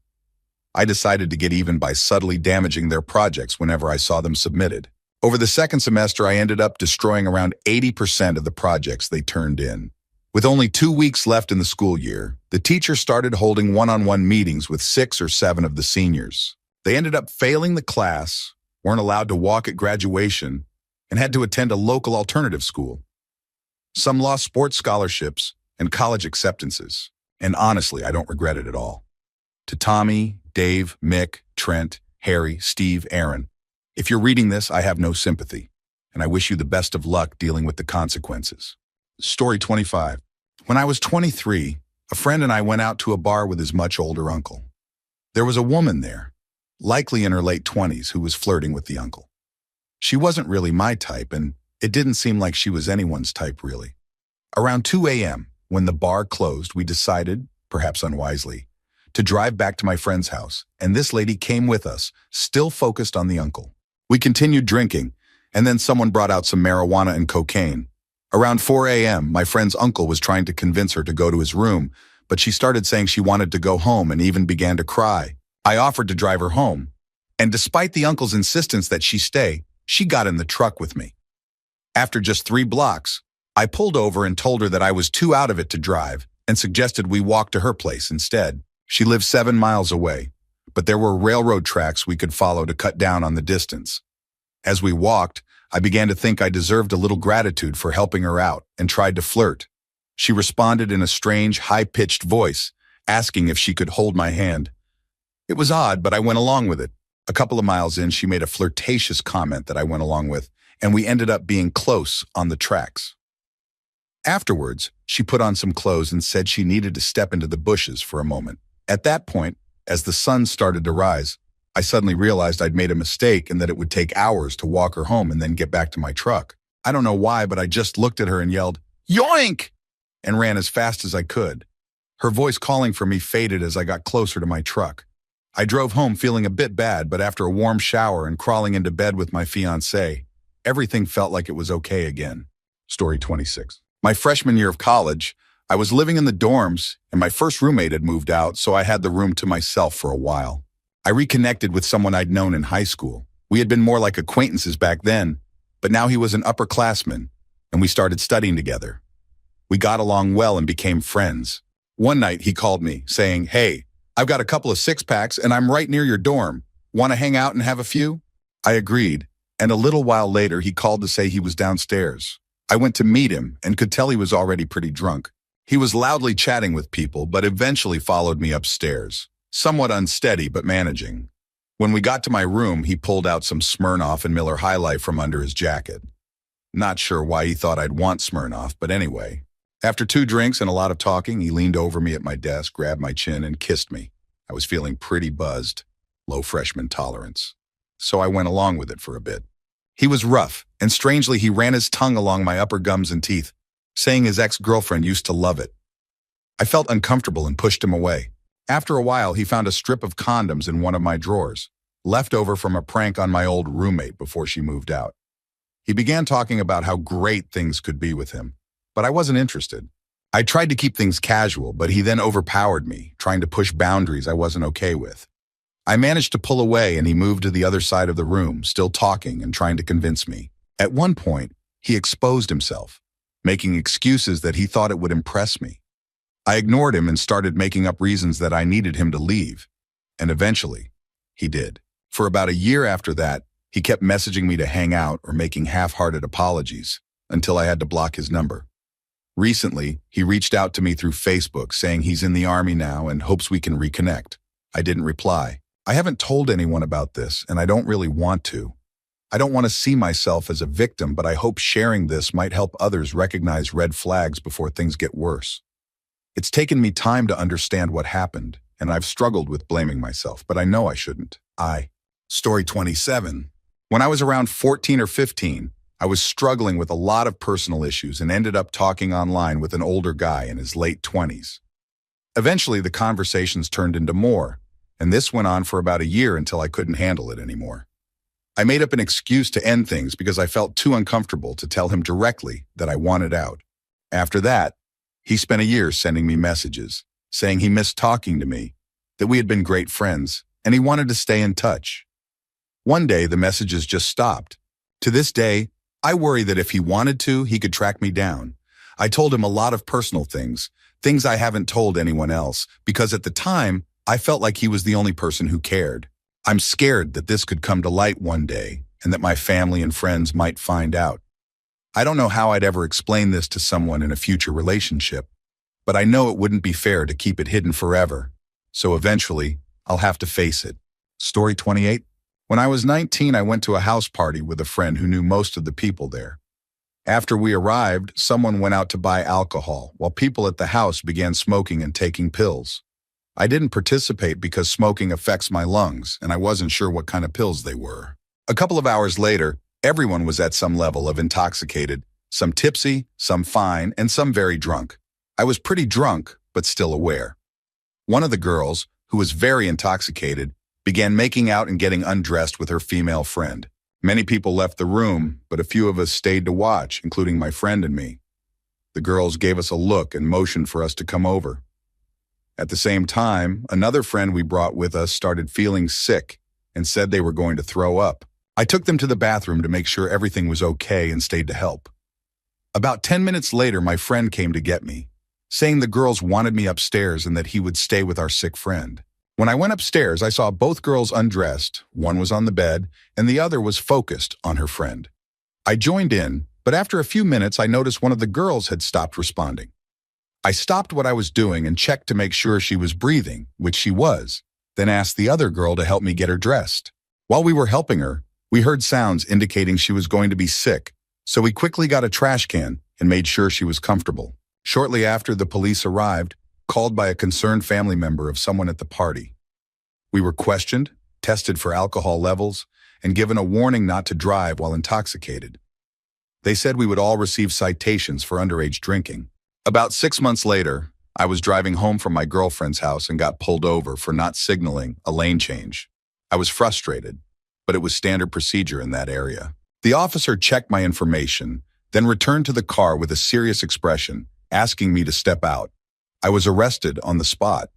I decided to get even by subtly damaging their projects whenever I saw them submitted. Over the second semester, I ended up destroying around 80% of the projects they turned in. With only 2 weeks left in the school year, the teacher started holding one-on-one meetings with 6 or 7 of the seniors. They ended up failing the class, weren't allowed to walk at graduation, and had to attend a local alternative school. Some lost sports scholarships and college acceptances, and honestly, I don't regret it at all. To Tommy, Dave, Mick, Trent, Harry, Steve, Aaron, if you're reading this, I have no sympathy, and I wish you the best of luck dealing with the consequences. Story 25. When I was 23, a friend and I went out to a bar with his much older uncle. There was a woman there, likely in her late 20s, who was flirting with the uncle. She wasn't really my type, and it didn't seem like she was anyone's type, really. Around 2 a.m., when the bar closed, we decided, perhaps unwisely, to drive back to my friend's house, and this lady came with us, still focused on the uncle. We continued drinking, and then someone brought out some marijuana and cocaine. Around 4 a.m., my friend's uncle was trying to convince her to go to his room, but she started saying she wanted to go home and even began to cry. I offered to drive her home, and despite the uncle's insistence that she stay, she got in the truck with me. After just 3 blocks, I pulled over and told her that I was too out of it to drive and suggested we walk to her place instead. She lived 7 miles away, but there were railroad tracks we could follow to cut down on the distance. As we walked, I began to think I deserved a little gratitude for helping her out and tried to flirt. She responded in a strange, high-pitched voice, asking if she could hold my hand. It was odd, but I went along with it. A couple of miles in, she made a flirtatious comment that I went along with, and we ended up being close on the tracks. Afterwards, she put on some clothes and said she needed to step into the bushes for a moment. At that point, as the sun started to rise, I suddenly realized I'd made a mistake and that it would take hours to walk her home and then get back to my truck. I don't know why, but I just looked at her and yelled, "Yoink!" and ran as fast as I could. Her voice calling for me faded as I got closer to my truck. I drove home feeling a bit bad, but after a warm shower and crawling into bed with my fiancée, everything felt like it was okay again. Story 26. My freshman year of college, I was living in the dorms, and my first roommate had moved out, so I had the room to myself for a while. I reconnected with someone I'd known in high school. We had been more like acquaintances back then, but now he was an upperclassman, and we started studying together. We got along well and became friends. One night he called me, saying, "Hey, I've got a couple of 6-packs and I'm right near your dorm. Want to hang out and have a few?" I agreed, and a little while later he called to say he was downstairs. I went to meet him and could tell he was already pretty drunk. He was loudly chatting with people, but eventually followed me upstairs. Somewhat unsteady, but managing. When we got to my room, he pulled out some Smirnoff and Miller High Life from under his jacket. Not sure why he thought I'd want Smirnoff, but anyway. After 2 drinks and a lot of talking, he leaned over me at my desk, grabbed my chin, and kissed me. I was feeling pretty buzzed. Low freshman tolerance. So I went along with it for a bit. He was rough, and strangely he ran his tongue along my upper gums and teeth, saying his ex-girlfriend used to love it. I felt uncomfortable and pushed him away. After a while, he found a strip of condoms in one of my drawers, left over from a prank on my old roommate before she moved out. He began talking about how great things could be with him, but I wasn't interested. I tried to keep things casual, but he then overpowered me, trying to push boundaries I wasn't okay with. I managed to pull away and he moved to the other side of the room, still talking and trying to convince me. At one point, he exposed himself, making excuses that he thought it would impress me. I ignored him and started making up reasons that I needed him to leave, and eventually, he did. For about a year after that, he kept messaging me to hang out or making half-hearted apologies, until I had to block his number. Recently, he reached out to me through Facebook saying he's in the Army now and hopes we can reconnect. I didn't reply. I haven't told anyone about this, and I don't really want to. I don't want to see myself as a victim, but I hope sharing this might help others recognize red flags before things get worse. It's taken me time to understand what happened, and I've struggled with blaming myself, but I know I shouldn't. Story 27. When I was around 14 or 15, I was struggling with a lot of personal issues and ended up talking online with an older guy in his late 20s. Eventually, the conversations turned into more, and this went on for about a year until I couldn't handle it anymore. I made up an excuse to end things because I felt too uncomfortable to tell him directly that I wanted out. After that, he spent a year sending me messages, saying he missed talking to me, that we had been great friends, and he wanted to stay in touch. One day, the messages just stopped. To this day, I worry that if he wanted to, he could track me down. I told him a lot of personal things I haven't told anyone else, because at the time, I felt like he was the only person who cared. I'm scared that this could come to light one day, and that my family and friends might find out. I don't know how I'd ever explain this to someone in a future relationship, but I know it wouldn't be fair to keep it hidden forever, so eventually, I'll have to face it. Story 28. When I was 19, I went to a house party with a friend who knew most of the people there. After we arrived, someone went out to buy alcohol, while people at the house began smoking and taking pills. I didn't participate because smoking affects my lungs, and I wasn't sure what kind of pills they were. A couple of hours later, everyone was at some level of intoxicated, some tipsy, some fine, and some very drunk. I was pretty drunk, but still aware. One of the girls, who was very intoxicated, began making out and getting undressed with her female friend. Many people left the room, but a few of us stayed to watch, including my friend and me. The girls gave us a look and motioned for us to come over. At the same time, another friend we brought with us started feeling sick and said they were going to throw up. I took them to the bathroom to make sure everything was okay and stayed to help. About 10 minutes later, my friend came to get me, saying the girls wanted me upstairs and that he would stay with our sick friend. When I went upstairs, I saw both girls undressed. One was on the bed, and the other was focused on her friend. I joined in, but after a few minutes, I noticed one of the girls had stopped responding. I stopped what I was doing and checked to make sure she was breathing, which she was, then asked the other girl to help me get her dressed. While we were helping her, we heard sounds indicating she was going to be sick, so we quickly got a trash can and made sure she was comfortable. Shortly after, the police arrived, called by a concerned family member of someone at the party. We were questioned, tested for alcohol levels, and given a warning not to drive while intoxicated. They said we would all receive citations for underage drinking. About 6 months later, I was driving home from my girlfriend's house and got pulled over for not signaling a lane change. I was frustrated, but it was standard procedure in that area. The officer checked my information, then returned to the car with a serious expression, asking me to step out. I was arrested on the spot.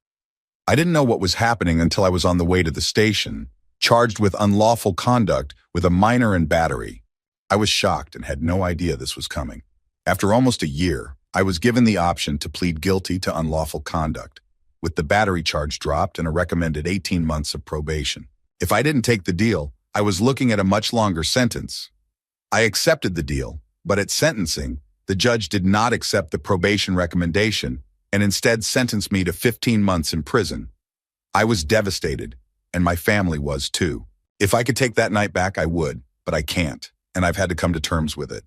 I didn't know what was happening until I was on the way to the station, charged with unlawful conduct with a minor and battery. I was shocked and had no idea this was coming. After almost a year, I was given the option to plead guilty to unlawful conduct, with the battery charge dropped and a recommended 18 months of probation. If I didn't take the deal, I was looking at a much longer sentence. I accepted the deal, but at sentencing, the judge did not accept the probation recommendation and instead sentenced me to 15 months in prison. I was devastated, and my family was too. If I could take that night back, I would, but I can't, and I've had to come to terms with it.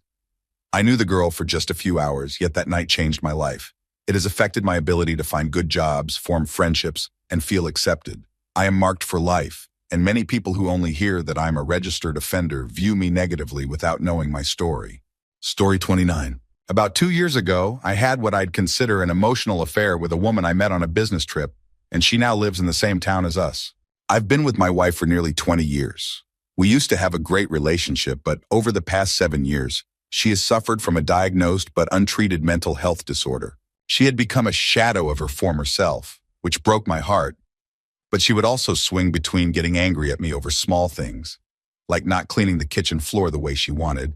I knew the girl for just a few hours, yet that night changed my life. It has affected my ability to find good jobs, form friendships, and feel accepted. I am marked for life, and many people who only hear that I'm a registered offender view me negatively without knowing my story. Story 29. About 2 years ago, I had what I'd consider an emotional affair with a woman I met on a business trip, and she now lives in the same town as us. I've been with my wife for nearly 20 years. We used to have a great relationship, but over the past 7 years, she has suffered from a diagnosed but untreated mental health disorder. She had become a shadow of her former self, which broke my heart. But she would also swing between getting angry at me over small things, like not cleaning the kitchen floor the way she wanted,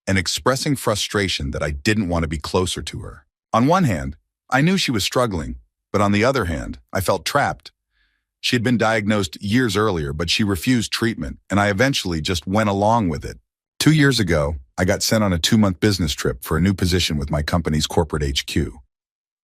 and expressing frustration that I didn't want to be closer to her. On one hand, I knew she was struggling, but on the other hand, I felt trapped. She had been diagnosed years earlier, but she refused treatment, and I eventually just went along with it. 2 years ago, I got sent on a 2-month business trip for a new position with my company's corporate HQ.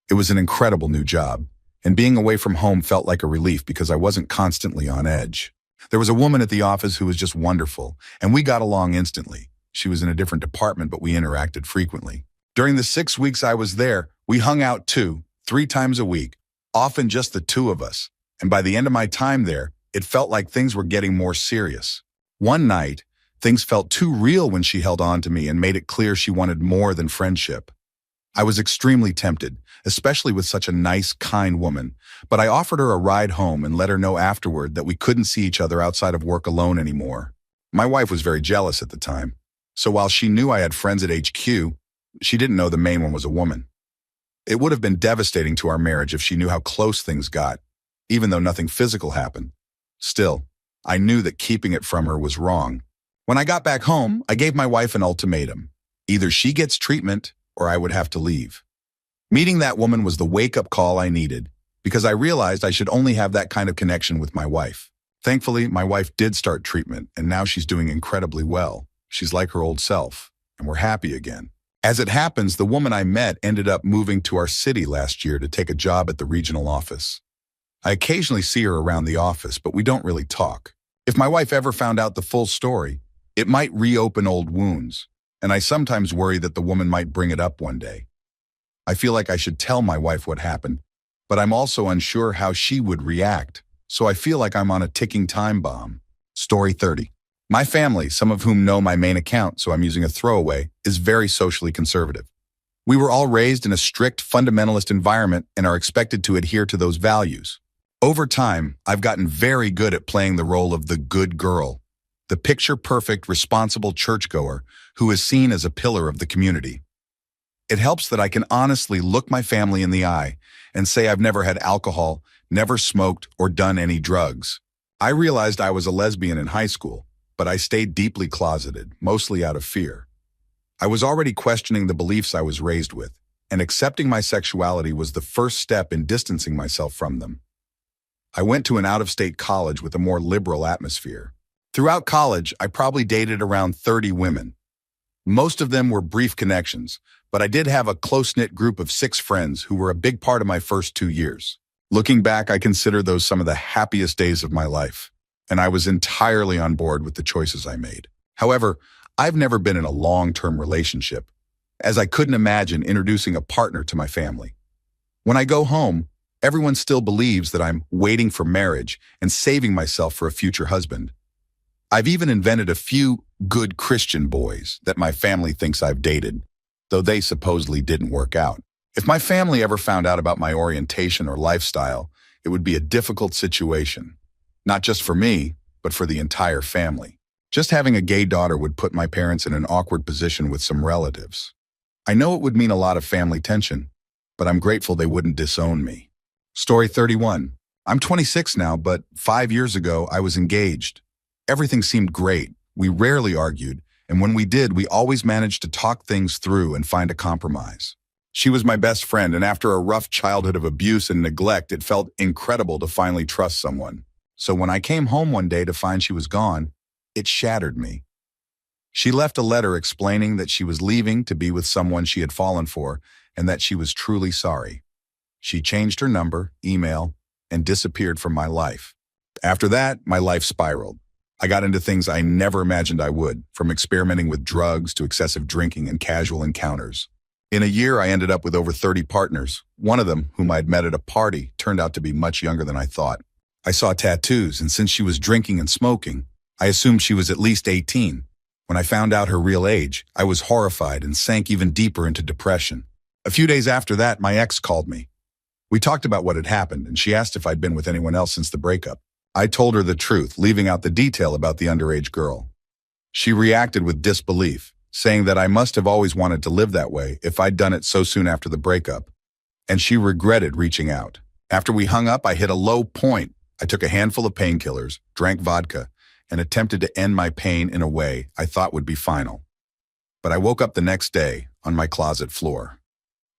It was an incredible new job, and being away from home felt like a relief because I wasn't constantly on edge. There was a woman at the office who was just wonderful, and we got along instantly. She was in a different department, but we interacted frequently. During the 6 weeks I was there, we hung out 2, 3 times a week, often just the two of us. And by the end of my time there, it felt like things were getting more serious. One night, things felt too real when she held on to me and made it clear she wanted more than friendship. I was extremely tempted, especially with such a nice, kind woman, but I offered her a ride home and let her know afterward that we couldn't see each other outside of work alone anymore. My wife was very jealous at the time, so while she knew I had friends at HQ, she didn't know the main one was a woman. It would have been devastating to our marriage if she knew how close things got, even though nothing physical happened. Still, I knew that keeping it from her was wrong. When I got back home, I gave my wife an ultimatum. Either she gets treatment, or I would have to leave. Meeting that woman was the wake-up call I needed, because I realized I should only have that kind of connection with my wife. Thankfully, my wife did start treatment, and now she's doing incredibly well. She's like her old self, and we're happy again. As it happens, the woman I met ended up moving to our city last year to take a job at the regional office. I occasionally see her around the office, but we don't really talk. If my wife ever found out the full story, it might reopen old wounds, and I sometimes worry that the woman might bring it up one day. I feel like I should tell my wife what happened, but I'm also unsure how she would react, so I feel like I'm on a ticking time bomb. Story 30. My family, some of whom know my main account, so I'm using a throwaway, is very socially conservative. We were all raised in a strict fundamentalist environment and are expected to adhere to those values. Over time, I've gotten very good at playing the role of the good girl, the picture-perfect, responsible churchgoer who is seen as a pillar of the community. It helps that I can honestly look my family in the eye and say I've never had alcohol, never smoked, or done any drugs. I realized I was a lesbian in high school, but I stayed deeply closeted, mostly out of fear. I was already questioning the beliefs I was raised with, and accepting my sexuality was the first step in distancing myself from them. I went to an out-of-state college with a more liberal atmosphere. Throughout college, I probably dated around 30 women. Most of them were brief connections, but I did have a close-knit group of 6 friends who were a big part of my first 2 years. Looking back, I consider those some of the happiest days of my life, and I was entirely on board with the choices I made. However, I've never been in a long-term relationship, as I couldn't imagine introducing a partner to my family. When I go home, everyone still believes that I'm waiting for marriage and saving myself for a future husband. I've even invented a few good Christian boys that my family thinks I've dated, though they supposedly didn't work out. If my family ever found out about my orientation or lifestyle, it would be a difficult situation, not just for me, but for the entire family. Just having a gay daughter would put my parents in an awkward position with some relatives. I know it would mean a lot of family tension, but I'm grateful they wouldn't disown me. Story 31. I'm 26 now, but 5 years ago, I was engaged. Everything seemed great. We rarely argued, and when we did, we always managed to talk things through and find a compromise. She was my best friend, and after a rough childhood of abuse and neglect, it felt incredible to finally trust someone. So when I came home one day to find she was gone, it shattered me. She left a letter explaining that she was leaving to be with someone she had fallen for, and that she was truly sorry. She changed her number, email, and disappeared from my life. After that, my life spiraled. I got into things I never imagined I would, from experimenting with drugs to excessive drinking and casual encounters. In a year, I ended up with over 30 partners. One of them, whom I'd met at a party, turned out to be much younger than I thought. I saw tattoos, and since she was drinking and smoking, I assumed she was at least 18. When I found out her real age, I was horrified and sank even deeper into depression. A few days after that, my ex called me. We talked about what had happened, and she asked if I'd been with anyone else since the breakup. I told her the truth, leaving out the detail about the underage girl. She reacted with disbelief, saying that I must have always wanted to live that way if I'd done it so soon after the breakup, and she regretted reaching out. After we hung up, I hit a low point. I took a handful of painkillers, drank vodka, and attempted to end my pain in a way I thought would be final. But I woke up the next day on my closet floor.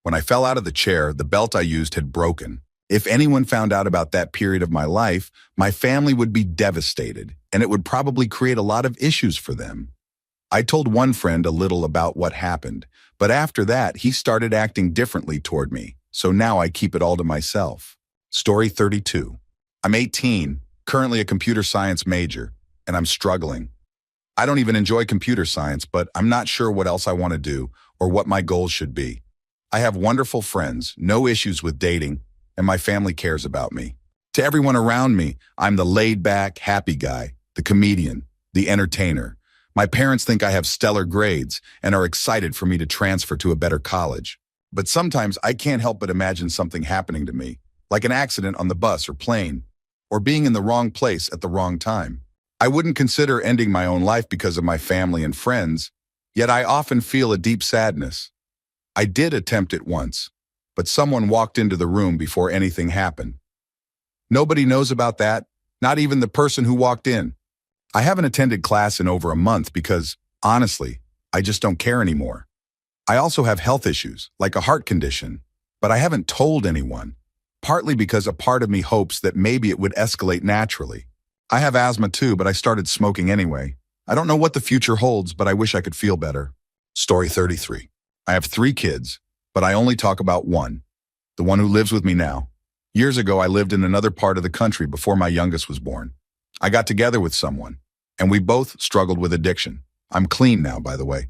When I fell out of the chair, the belt I used had broken. If anyone found out about that period of my life, my family would be devastated, and it would probably create a lot of issues for them. I told one friend a little about what happened, but after that, he started acting differently toward me, so now I keep it all to myself. Story 32. I'm 18, currently a computer science major, and I'm struggling. I don't even enjoy computer science, but I'm not sure what else I want to do or what my goals should be. I have wonderful friends, no issues with dating, and my family cares about me. To everyone around me, I'm the laid-back, happy guy, the comedian, the entertainer. My parents think I have stellar grades and are excited for me to transfer to a better college. But sometimes I can't help but imagine something happening to me, like an accident on the bus or plane, or being in the wrong place at the wrong time. I wouldn't consider ending my own life because of my family and friends, yet I often feel a deep sadness. I did attempt it once, but someone walked into the room before anything happened. Nobody knows about that, not even the person who walked in. I haven't attended class in over a month because, honestly, I just don't care anymore. I also have health issues, like a heart condition, but I haven't told anyone, partly because a part of me hopes that maybe it would escalate naturally. I have asthma too, but I started smoking anyway. I don't know what the future holds, but I wish I could feel better. Story 33. I have 3 kids, but I only talk about one, the one who lives with me now. Years ago, I lived in another part of the country before my youngest was born. I got together with someone, and we both struggled with addiction. I'm clean now, by the way.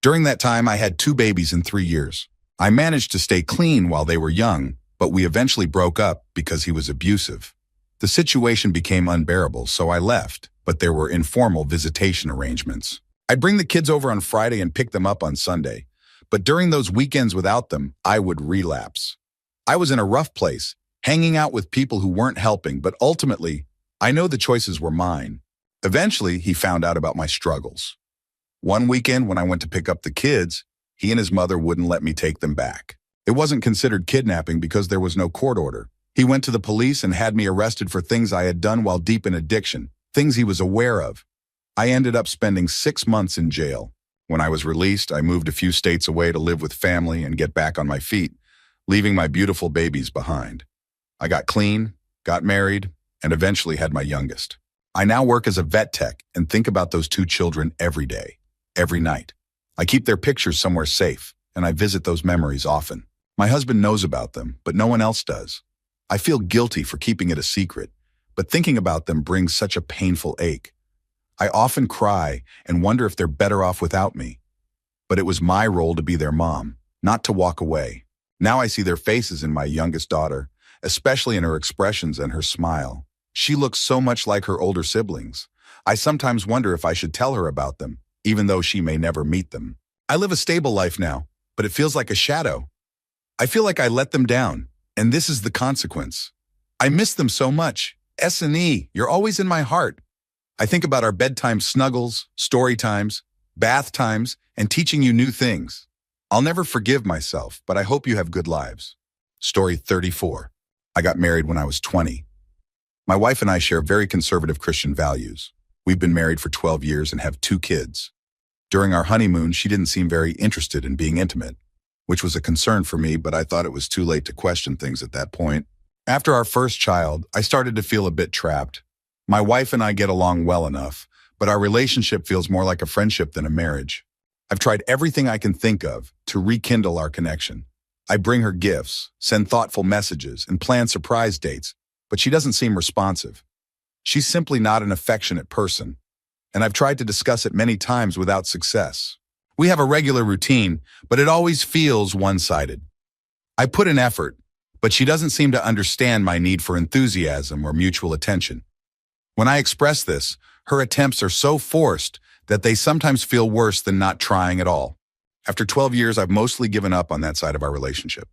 During that time, I had 2 babies in 3 years. I managed to stay clean while they were young, but we eventually broke up because he was abusive. The situation became unbearable, so I left, but there were informal visitation arrangements. I'd bring the kids over on Friday and pick them up on Sunday, but during those weekends without them, I would relapse. I was in a rough place, hanging out with people who weren't helping, but ultimately, I know the choices were mine. Eventually, he found out about my struggles. One weekend when I went to pick up the kids, he and his mother wouldn't let me take them back. It wasn't considered kidnapping because there was no court order. He went to the police and had me arrested for things I had done while deep in addiction, things he was aware of. I ended up spending 6 months in jail. When I was released, I moved a few states away to live with family and get back on my feet, leaving my beautiful babies behind. I got clean, got married, and eventually had my youngest. I now work as a vet tech and think about those 2 children every day, every night. I keep their pictures somewhere safe, and I visit those memories often. My husband knows about them, but no one else does. I feel guilty for keeping it a secret, but thinking about them brings such a painful ache. I often cry and wonder if they're better off without me. But it was my role to be their mom, not to walk away. Now I see their faces in my youngest daughter, especially in her expressions and her smile. She looks so much like her older siblings. I sometimes wonder if I should tell her about them, even though she may never meet them. I live a stable life now, but it feels like a shadow. I feel like I let them down, and this is the consequence. I miss them so much. S&E, you're always in my heart. I think about our bedtime snuggles, story times, bath times, and teaching you new things. I'll never forgive myself, but I hope you have good lives. Story 34. I got married when I was 20. My wife and I share very conservative Christian values. We've been married for 12 years and have 2 kids. During our honeymoon, she didn't seem very interested in being intimate, which was a concern for me, but I thought it was too late to question things at that point. After our first child, I started to feel a bit trapped. My wife and I get along well enough, but our relationship feels more like a friendship than a marriage. I've tried everything I can think of to rekindle our connection. I bring her gifts, send thoughtful messages, and plan surprise dates, but she doesn't seem responsive. She's simply not an affectionate person, and I've tried to discuss it many times without success. We have a regular routine, but it always feels one-sided. I put in effort, but she doesn't seem to understand my need for enthusiasm or mutual attention. When I express this, her attempts are so forced that they sometimes feel worse than not trying at all. After 12 years, I've mostly given up on that side of our relationship.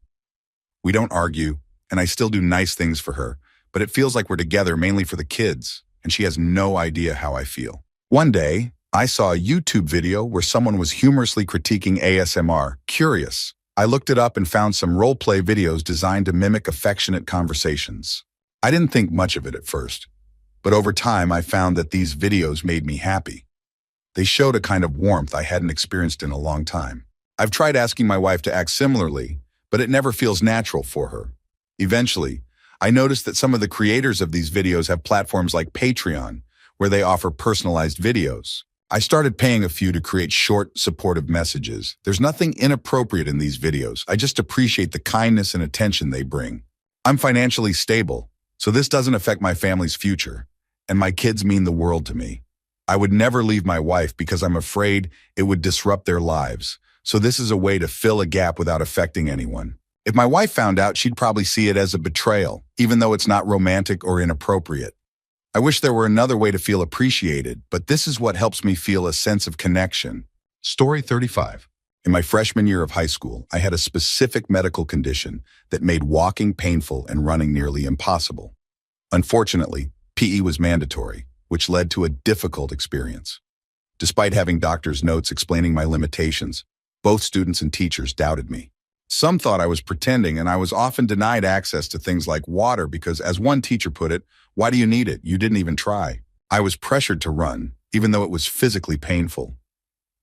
We don't argue, and I still do nice things for her, but it feels like we're together mainly for the kids, and she has no idea how I feel. One day, I saw a YouTube video where someone was humorously critiquing ASMR. Curious, I looked it up and found some role-play videos designed to mimic affectionate conversations. I didn't think much of it at first, but over time I found that these videos made me happy. They showed a kind of warmth I hadn't experienced in a long time. I've tried asking my wife to act similarly, but it never feels natural for her. Eventually, I noticed that some of the creators of these videos have platforms like Patreon, where they offer personalized videos. I started paying a few to create short, supportive messages. There's nothing inappropriate in these videos. I just appreciate the kindness and attention they bring. I'm financially stable, so this doesn't affect my family's future. and my kids mean the world to me. I would never leave my wife because I'm afraid it would disrupt their lives. So this is a way to fill a gap without affecting anyone. If my wife found out, she'd probably see it as a betrayal, even though it's not romantic or inappropriate. I wish there were another way to feel appreciated, but this is what helps me feel a sense of connection. Story 35. In my freshman year of high school, I had a specific medical condition that made walking painful and running nearly impossible. Unfortunately, PE was mandatory, which led to a difficult experience. Despite having doctor's notes explaining my limitations, both students and teachers doubted me. Some thought I was pretending, and I was often denied access to things like water because, as one teacher put it, "Why do you need it? You didn't even try." I was pressured to run, even though it was physically painful.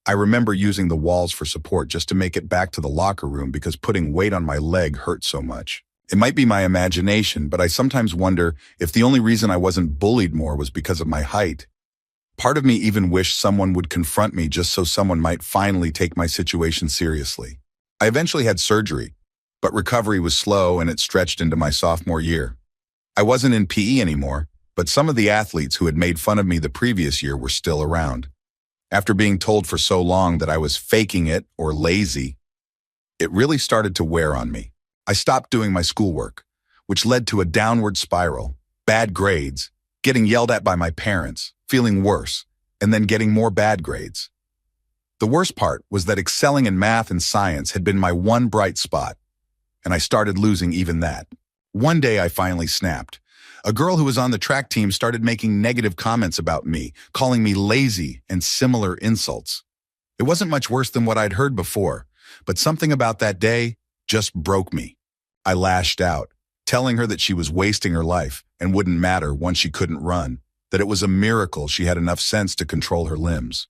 I remember using the walls for support just to make it back to the locker room because putting weight on my leg hurt so much. It might be my imagination, but I sometimes wonder if the only reason I wasn't bullied more was because of my height. Part of me even wished someone would confront me just so someone might finally take my situation seriously. I eventually had surgery, but recovery was slow and it stretched into my sophomore year. I wasn't in PE anymore, but some of the athletes who had made fun of me the previous year were still around. After being told for so long that I was faking it or lazy, it really started to wear on me. I stopped doing my schoolwork, which led to a downward spiral, bad grades, getting yelled at by my parents, feeling worse, and then getting more bad grades. The worst part was that excelling in math and science had been my one bright spot, and I started losing even that. One day I finally snapped. A girl who was on the track team started making negative comments about me, calling me lazy and similar insults. It wasn't much worse than what I'd heard before, but something about that day just broke me. I lashed out, telling her that she was wasting her life and wouldn't matter once she couldn't run, that it was a miracle she had enough sense to control her limbs.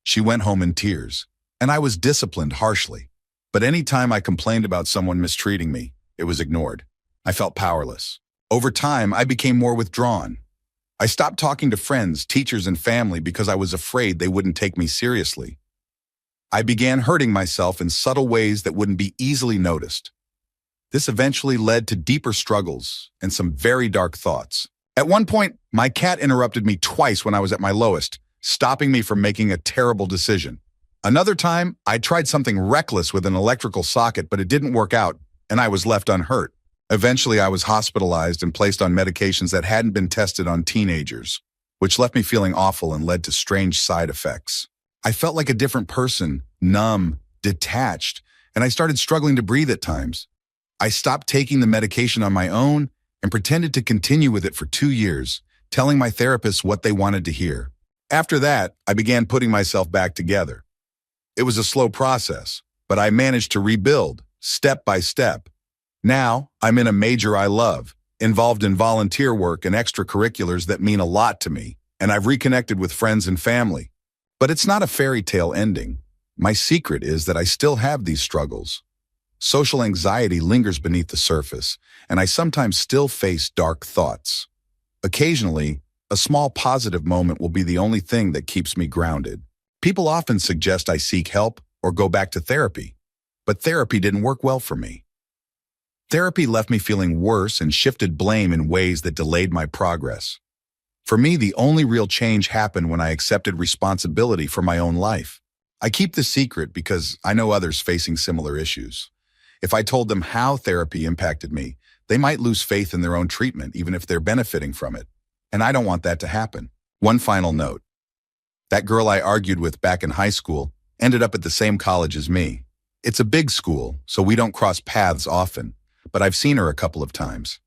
She went home in tears, and I was disciplined harshly. But any time I complained about someone mistreating me, it was ignored. I felt powerless. Over time, I became more withdrawn. I stopped talking to friends, teachers, and family because I was afraid they wouldn't take me seriously. I began hurting myself in subtle ways that wouldn't be easily noticed. This eventually led to deeper struggles and some very dark thoughts. At one point, my cat interrupted me twice when I was at my lowest, stopping me from making a terrible decision. Another time, I tried something reckless with an electrical socket, but it didn't work out, and I was left unhurt. Eventually, I was hospitalized and placed on medications that hadn't been tested on teenagers, which left me feeling awful and led to strange side effects. I felt like a different person, numb, detached, and I started struggling to breathe at times. I stopped taking the medication on my own and pretended to continue with it for 2 years, telling my therapist what they wanted to hear. After that, I began putting myself back together. It was a slow process, but I managed to rebuild, step by step. Now, I'm in a major I love, involved in volunteer work and extracurriculars that mean a lot to me, and I've reconnected with friends and family. But it's not a fairy tale ending. My secret is that I still have these struggles. Social anxiety lingers beneath the surface, and I sometimes still face dark thoughts. Occasionally, a small positive moment will be the only thing that keeps me grounded. People often suggest I seek help or go back to therapy, but therapy didn't work well for me. Therapy left me feeling worse and shifted blame in ways that delayed my progress. For me, the only real change happened when I accepted responsibility for my own life. I keep this secret because I know others facing similar issues. If I told them how therapy impacted me, they might lose faith in their own treatment, even if they're benefiting from it. And I don't want that to happen. One final note. That girl I argued with back in high school ended up at the same college as me. It's a big school, so we don't cross paths often, but I've seen her a couple of times.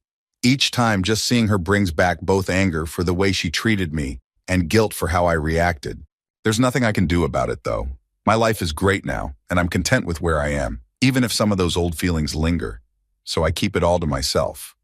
Each time, just seeing her brings back both anger for the way she treated me and guilt for how I reacted. There's nothing I can do about it, though. My life is great now, and I'm content with where I am, even if some of those old feelings linger. So I keep it all to myself.